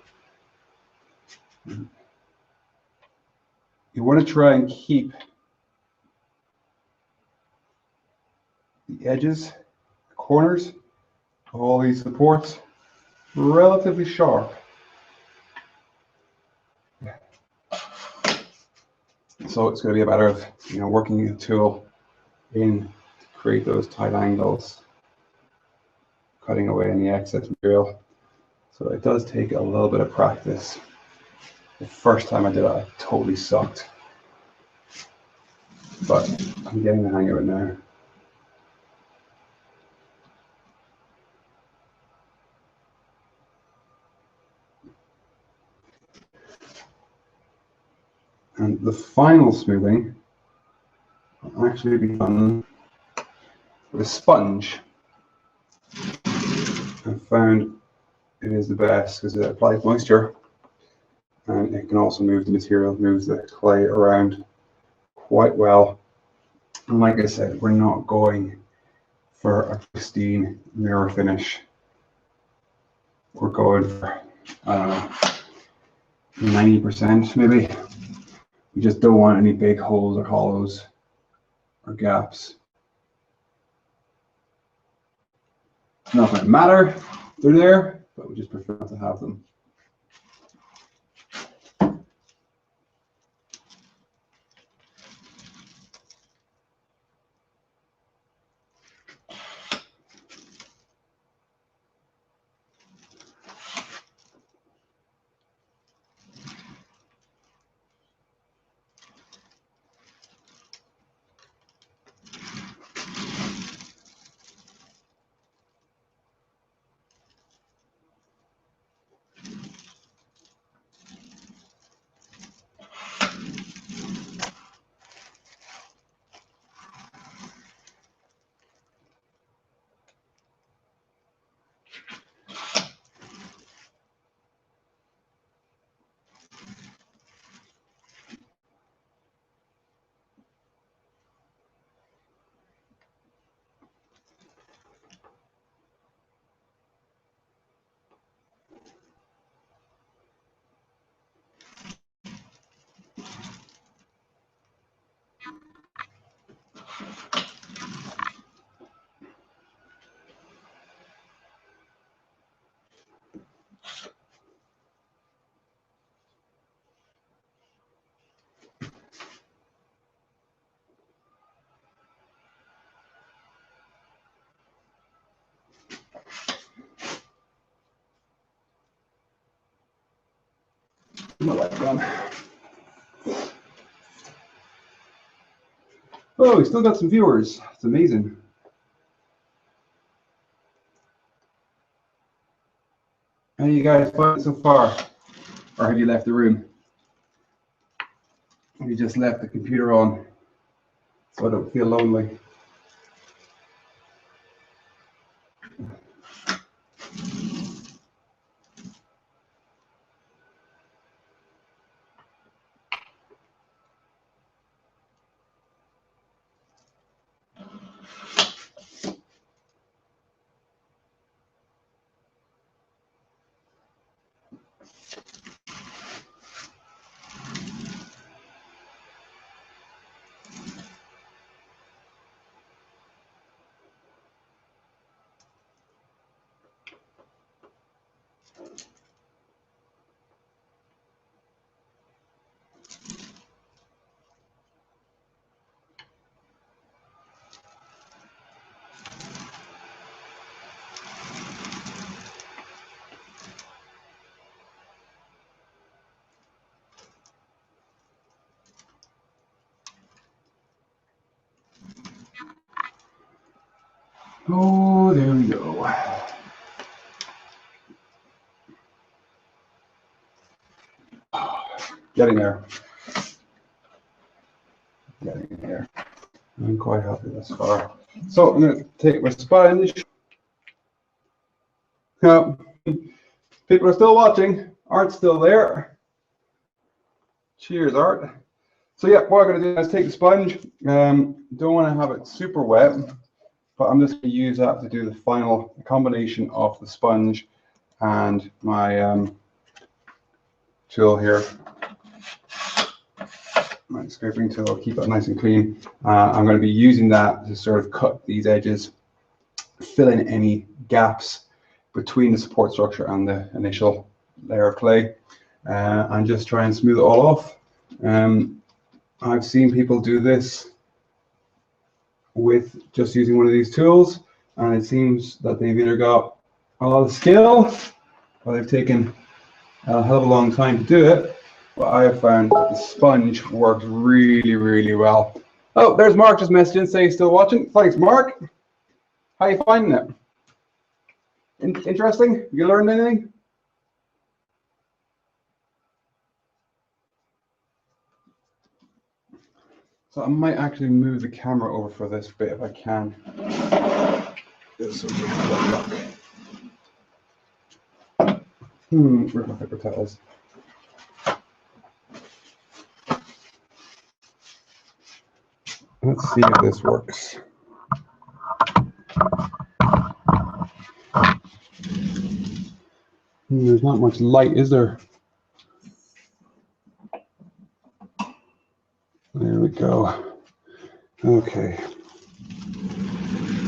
You want to try and keep the edges, the corners of all these supports relatively sharp. So it's going to be a matter of working the tool in to create those tight angles, cutting away any excess material. So it does take a little bit of practice. The first time I did it, I totally sucked, but I'm getting the hang of it now. And the final smoothing will actually be done with a sponge. I found it is the best because it applies moisture and it can also move the material, moves the clay around quite well. And like I said, we're not going for a pristine mirror finish. We're going for, I don't know, 90% maybe. We just don't want any big holes or hollows or gaps. It's not going to matter, they're there, but we just prefer not to have them. My light gone. Oh, we still got some viewers. It's amazing. How you guys find it so far? Or have you left the room? Have you just left the computer on so I don't feel lonely? Oh, there we go. Getting there. Getting there. I'm quite happy thus far. So I'm going to take my sponge. Now, people are still watching. Art's still there. Cheers, Art. So yeah, what I'm going to do is take the sponge. Don't want to have it super wet, but I'm just going to use that to do the final combination of the sponge and my tool here. My scraping tool, keep it nice and clean. I'm going to be using that to sort of cut these edges, fill in any gaps between the support structure and the initial layer of clay, and just try and smooth it all off. I've seen people do this with just using one of these tools, and it seems that they've either got a lot of skill or they've taken a hell of a long time to do it. But I have found that the sponge works really, really well. Oh, there's Mark just messaging, say he's still watching. Thanks, Mark. How are you finding it? Interesting? You learned anything? So I might actually move the camera over for this bit if I can. This will be where's my paper towels? Let's see if this works. There's not much light, is there? There we go. Okay.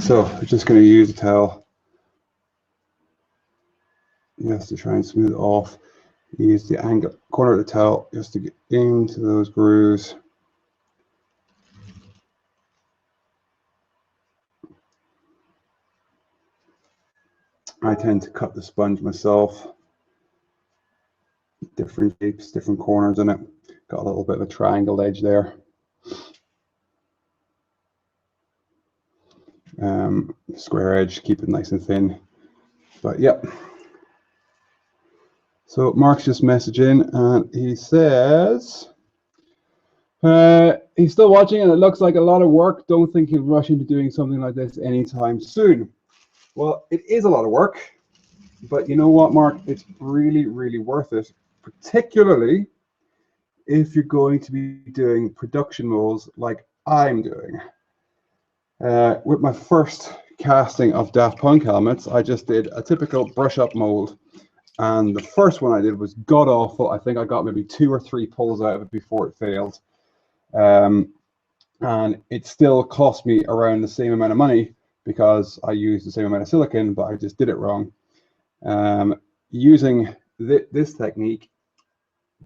So I'm just going to use a towel. Yes, to try and smooth off. Use the angle corner of the towel just to get into those grooves. I tend to cut the sponge myself. Different shapes, different corners in it. Got a little bit of a triangled edge there. Square edge, keep it nice and thin. But yep. So Mark's just messaging and he says he's still watching and it looks like a lot of work. Don't think he'll rush into doing something like this anytime soon. Well, it is a lot of work, but you know what, Mark? It's really, really worth it, particularly if you're going to be doing production molds like I'm doing. With my first casting of Daft Punk helmets, I just did a typical brush up mold. And the first one I did was god awful. I think I got maybe 2 or 3 pulls out of it before it failed. And it still cost me around the same amount of money because I used the same amount of silicone, but I just did it wrong. Using this technique,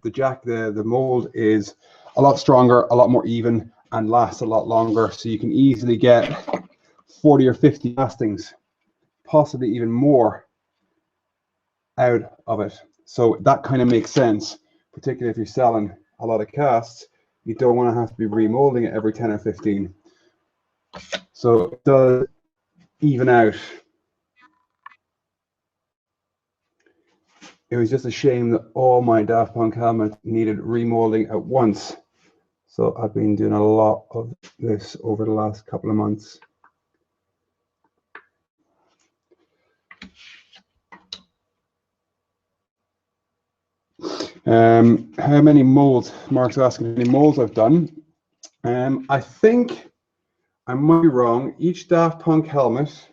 the mold is a lot stronger, a lot more even, and lasts a lot longer. So you can easily get 40 or 50 castings, possibly even more, out of it. So that kind of makes sense, particularly if you're selling a lot of casts. You don't want to have to be remolding it every 10 or 15. So it does even out. It was just a shame that all my Daft Punk helmets needed remolding at once. So I've been doing a lot of this over the last couple of months. How many molds? Mark's asking how many molds I've done. I think I might be wrong. Each Daft Punk helmet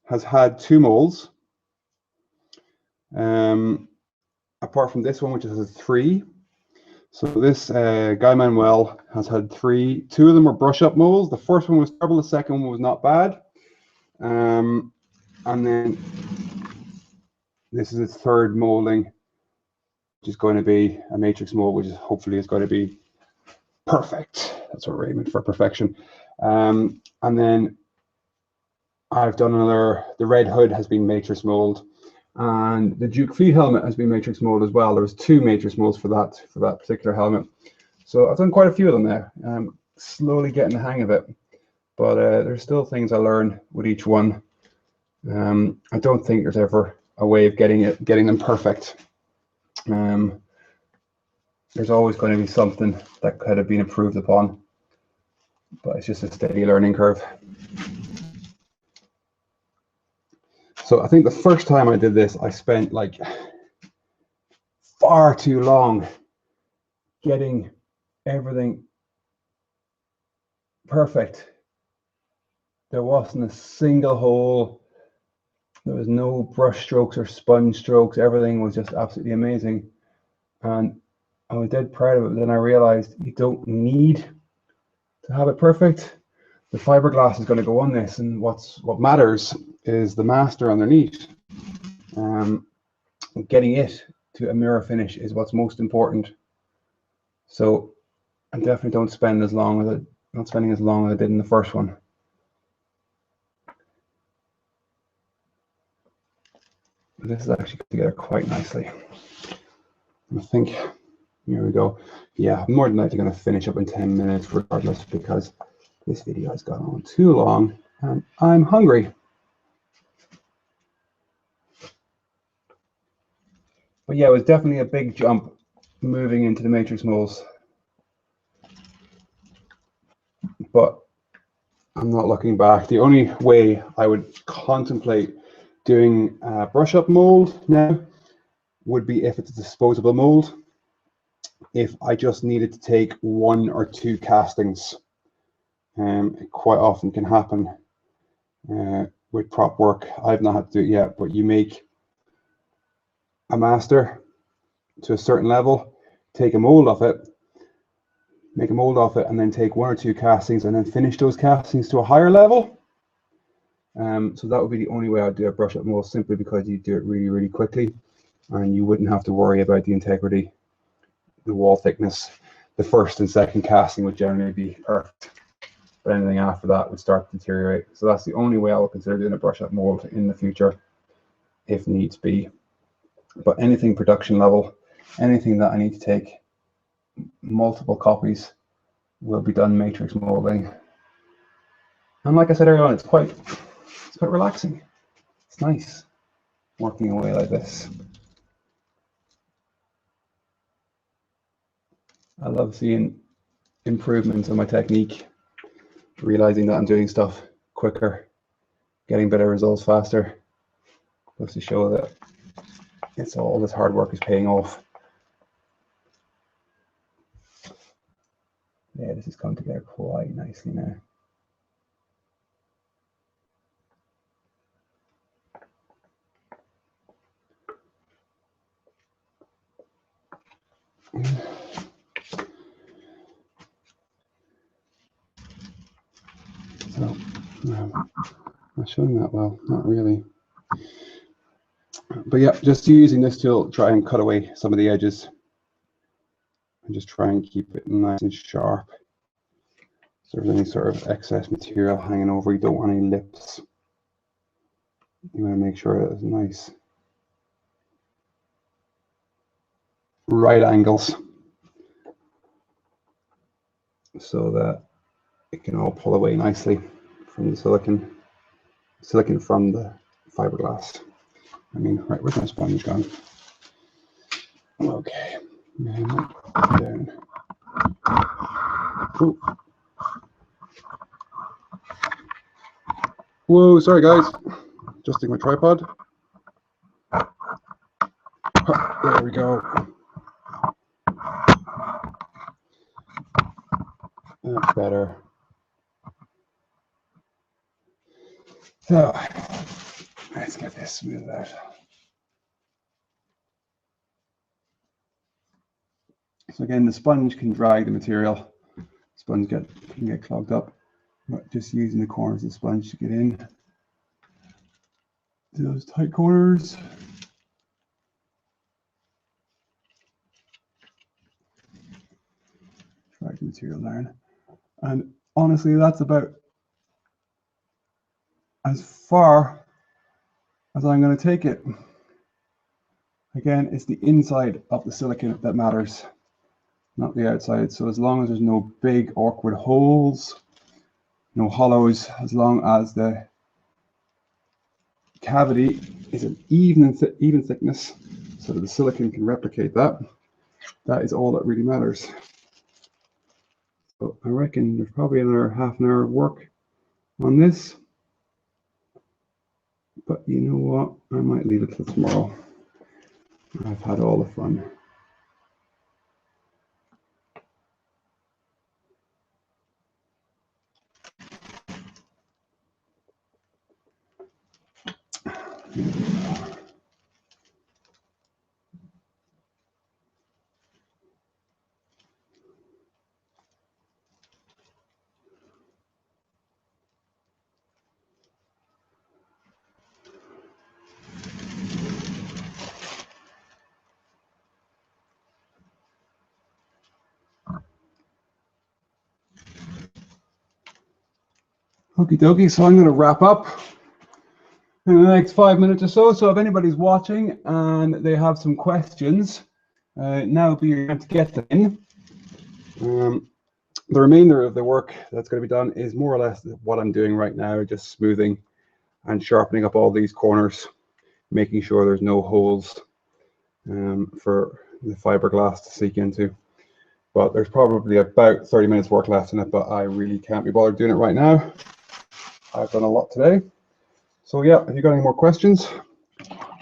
has had 2 molds. Apart from this one, which has 3. So this Guy-Manuel has had 3. 2 of them were brush up molds. The first one was terrible, the second one was not bad. And then this is its 3rd molding, which is going to be a matrix mold, which is hopefully is going to be perfect. That's what we're aiming for, perfection. And then I've done another, the red hood has been matrix mold, and the Duke Fleet helmet has been matrix mold as well. There was 2 matrix molds for that particular helmet. So I've done quite a few of them now. I'm slowly getting the hang of it, but there's still things I learn with each one. I don't think there's ever a way of getting them perfect. There's always going to be something that could have been improved upon, but it's just a steady learning curve. So I think the first time I did this, I spent like far too long getting everything perfect. There wasn't a single hole. There was no brush strokes or sponge strokes. Everything was just absolutely amazing. And I was dead proud of it. But then I realized you don't need to have it perfect. The fiberglass is going to go on this, and what matters is the master underneath. Getting it to a mirror finish is what's most important. So I definitely don't spend as long as not spending as long as I did in the first one. This is actually together quite nicely. I think, here we go. Yeah, I'm more than likely going to finish up in 10 minutes regardless, because this video has gone on too long and I'm hungry. But yeah, it was definitely a big jump moving into the matrix molds. But I'm not looking back. The only way I would contemplate doing a brush up mold now would be if it's a disposable mold. if I just needed to take 1 or 2 castings. It quite often can happen with prop work. I've not had to do it yet, but you make a master to a certain level, take a mold off it, make a mold off it, and then take 1 or 2 castings and then finish those castings to a higher level. So that would be the only way I'd do a brush up mold, simply because you do it really, really quickly and you wouldn't have to worry about the integrity, the wall thickness. The first and second casting would generally be perfect, but anything after that would start to deteriorate. So that's the only way I would consider doing a brush up mold in the future, if needs be. But anything production level, anything that I need to take multiple copies, will be done matrix molding. And like I said earlier on, it's quite relaxing. It's nice working away like this. I love seeing improvements in my technique, realizing that I'm doing stuff quicker, getting better results faster. Goes to show that it's all this hard work is paying off. Yeah, this is coming together quite nicely now. So, not showing that well, not really. But yeah, just using this tool, try and cut away some of the edges and just try and keep it nice and sharp. So if there's any sort of excess material hanging over, you don't want any lips. You want to make sure that it's nice right angles so that it can all pull away nicely from the silicon from the fiberglass. I mean, right, where's my sponge gone? Okay, down. Ooh. Whoa, sorry guys, adjusting my tripod. There we go. That's better. So let's get this smoothed out. So again, the sponge can drag the material. The sponge can get clogged up. But just using the corners of the sponge to get in to those tight corners. Drag the material down. And honestly, that's about as far as I'm going to take it. Again, it's the inside of the silicon that matters, not the outside. So as long as there's no big awkward holes, no hollows, as long as the cavity is an even thickness so that the silicon can replicate that, that is all that really matters. So I reckon there's probably another half an hour of work on this, but you know what, I might leave it till tomorrow. I've had all the fun. Okie dokie, so I'm going to wrap up in the next 5 minutes or so. So if anybody's watching and they have some questions, now will be your time to get them in. The remainder of the work that's going to be done is more or less what I'm doing right now, just smoothing and sharpening up all these corners, making sure there's no holes for the fiberglass to seek into. But there's probably about 30 minutes work left in it, but I really can't be bothered doing it right now. I've done a lot today. So yeah, if you've got any more questions,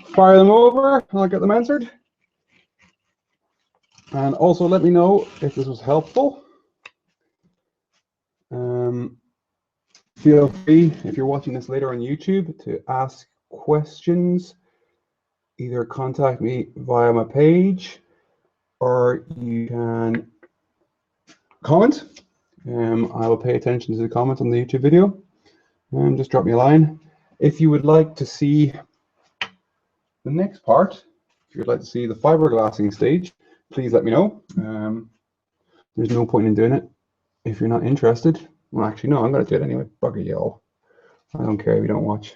fire them over and I'll get them answered. And also let me know if this was helpful. Feel free, if you're watching this later on YouTube, to ask questions. Either contact me via my page, or you can comment. I will pay attention to the comments on the YouTube video. Just drop me a line. If you would like to see the next part, if you'd like to see the fiberglassing stage, please let me know. There's no point in doing it if you're not interested. Well, actually, no, I'm going to do it anyway. Bugger y'all. I don't care if you don't watch.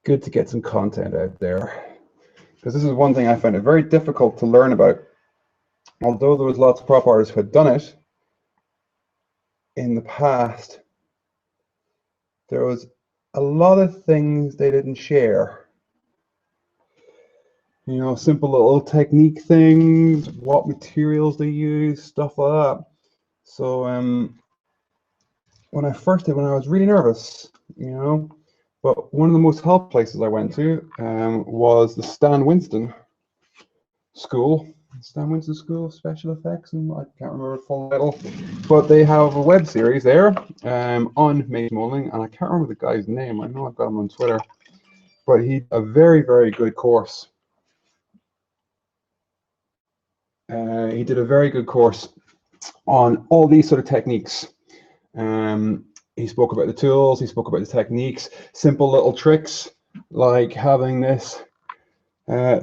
Good to get some content out there. Because this is one thing I found it very difficult to learn about. Although there was lots of prop artists who had done it in the past, there was a lot of things they didn't share. You know, simple little technique things, what materials they use, stuff like that. So when I first did, when I was really nervous, you know, but one of the most helpful places I went to was the Stan Winston School. Stan Winston School of Special Effects, and I can't remember the full title, but they have a web series there on maze molding, and I can't remember the guy's name. I know I've got him on Twitter, but he's a very, very good course. He did a very good course on all these sort of techniques. He spoke about the tools, he spoke about the techniques, simple little tricks like having this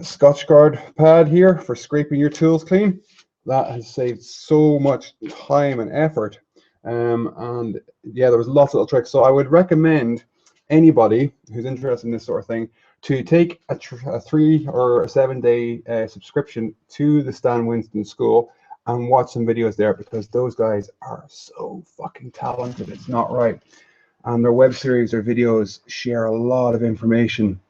Scotch Guard pad here for scraping your tools clean. That has saved so much time and effort. And yeah, there was lots of little tricks. So I would recommend anybody who's interested in this sort of thing to take a 3 or 7 day subscription to the Stan Winston School and watch some videos there, because those guys are so fucking talented. It's not right. And their web series, their videos share a lot of information.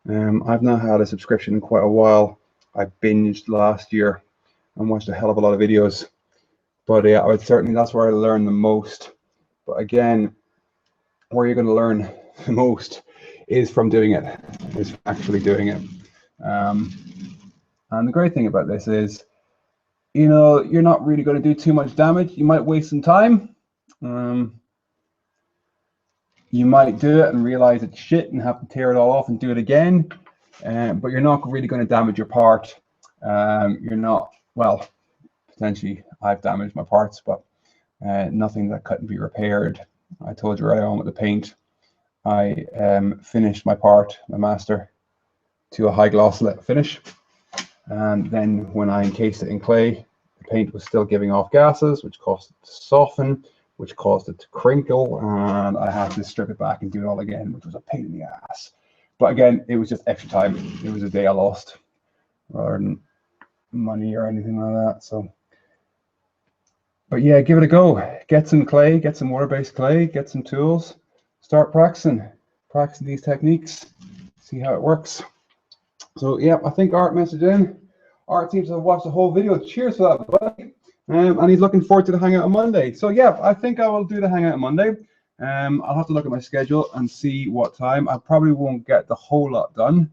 I've not had a subscription in quite a while. I binged last year and watched a hell of a lot of videos. But yeah, I would certainly, that's where I learn the most. But again, where you're going to learn the most is from doing it, is actually doing it. And the great thing about this is, you know, you're not really going to do too much damage. You might waste some time. You might do it and realize it's shit and have to tear it all off and do it again. But you're not really going to damage your part. You're not, well, potentially I've damaged my parts, but nothing that couldn't be repaired. I told you earlier on with the paint, I finished my part, my master, to a high gloss finish. And then when I encased it in clay, the paint was still giving off gases, which caused it to soften, which caused it to crinkle, and I had to strip it back and do it all again, which was a pain in the ass. But again, it was just extra time. It was a day I lost rather than money or anything like that. So, but yeah, give it a go. Get some clay, get some water-based clay, get some tools, start practicing these techniques, see how it works. So yeah, I think Art messaged in. Art seems to have watched the whole video. Cheers for that, buddy. And he's looking forward to the hangout on Monday. So yeah, I think I will do the hangout on Monday. I'll have to look at my schedule and see what time. I probably won't get the whole lot done.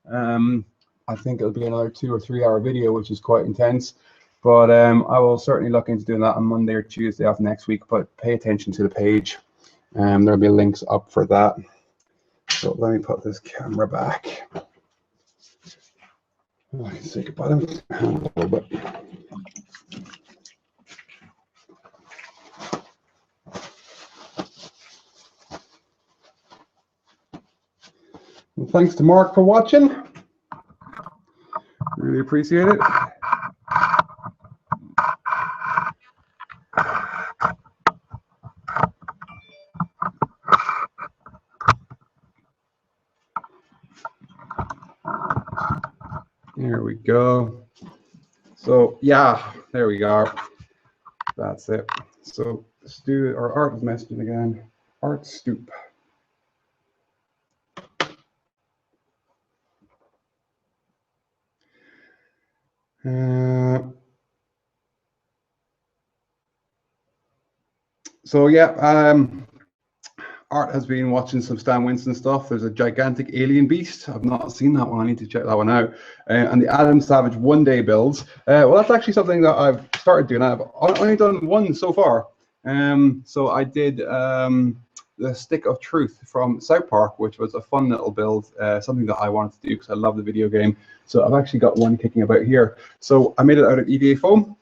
I think it'll be another 2 or 3 hour video, which is quite intense. But I will certainly look into doing that on Monday or Tuesday of next week. But pay attention to the page. There'll be links up for that. So let me put this camera back. I can say goodbye to him a little bit. Well, thanks to Mark for watching. Really appreciate it. There we go. So yeah, there we go. That's it. So Stu or Art was messaging again. Art Stoop. So yeah, Art has been watching some Stan Winston stuff. There's a gigantic alien beast. I've not seen that one. I need to check that one out. And the Adam Savage one-day builds. Well, that's actually something that I've started doing. I've only done one so far. So I did the Stick of Truth from South Park, which was a fun little build, something that I wanted to do because I love the video game. So I've actually got one kicking about here. So I made it out of EVA foam.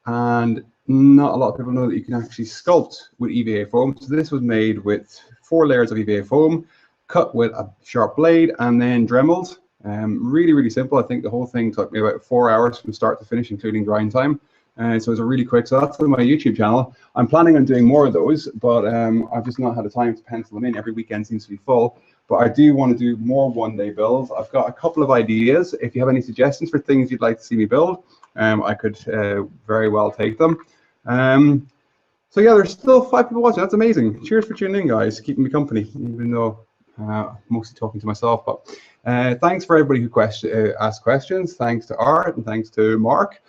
And not a lot of people know that you can actually sculpt with EVA foam. So this was made with 4 layers of EVA foam, cut with a sharp blade, and then dremeled. Really, really simple. I think the whole thing took me about 4 hours from start to finish, including grind time. So it was a really quick. So that's on my YouTube channel. I'm planning on doing more of those, but I've just not had the time to pencil them in. Every weekend seems to be full. But I do want to do more one-day builds. I've got a couple of ideas. If you have any suggestions for things you'd like to see me build, I could very well take them. So yeah, there's still 5 people watching. That's amazing. Cheers for tuning in, guys. Keeping me company, even though I'm mostly talking to myself. But thanks for everybody who asked questions. Thanks to Art and thanks to Mark.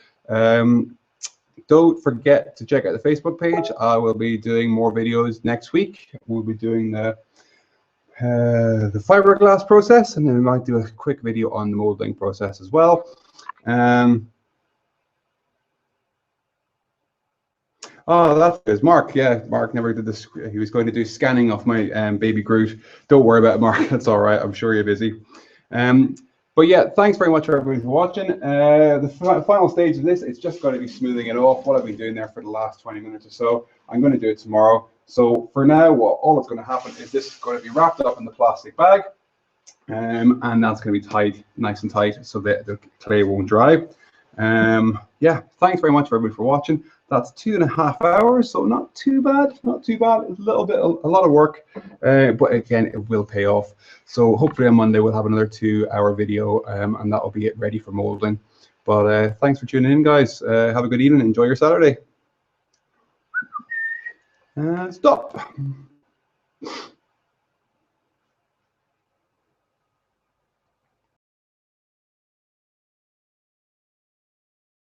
Don't forget to check out the Facebook page. I will be doing more videos next week. We'll be doing the fiberglass process, and then we might do a quick video on the molding process as well. Oh, that's good. Mark, yeah, Mark never did this. He was going to do scanning of my baby Groot. Don't worry about it, Mark. That's all right. I'm sure you're busy. But yeah, thanks very much for everybody for watching. The final stage of this, it's just going to be smoothing it off. What I've been doing there for the last 20 minutes or so, I'm going to do it tomorrow. So for now, all that's going to happen is this is going to be wrapped up in the plastic bag, and that's going to be tied, nice and tight, so that the clay won't dry. Yeah, thanks very much for everybody for watching. That's 2.5 hours, so not too bad, not too bad. It's a lot of work, but again, it will pay off. So hopefully on Monday we'll have another 2-hour video, and that'll be it ready for molding. But thanks for tuning in, guys. Have a good evening. Enjoy your Saturday. Stop.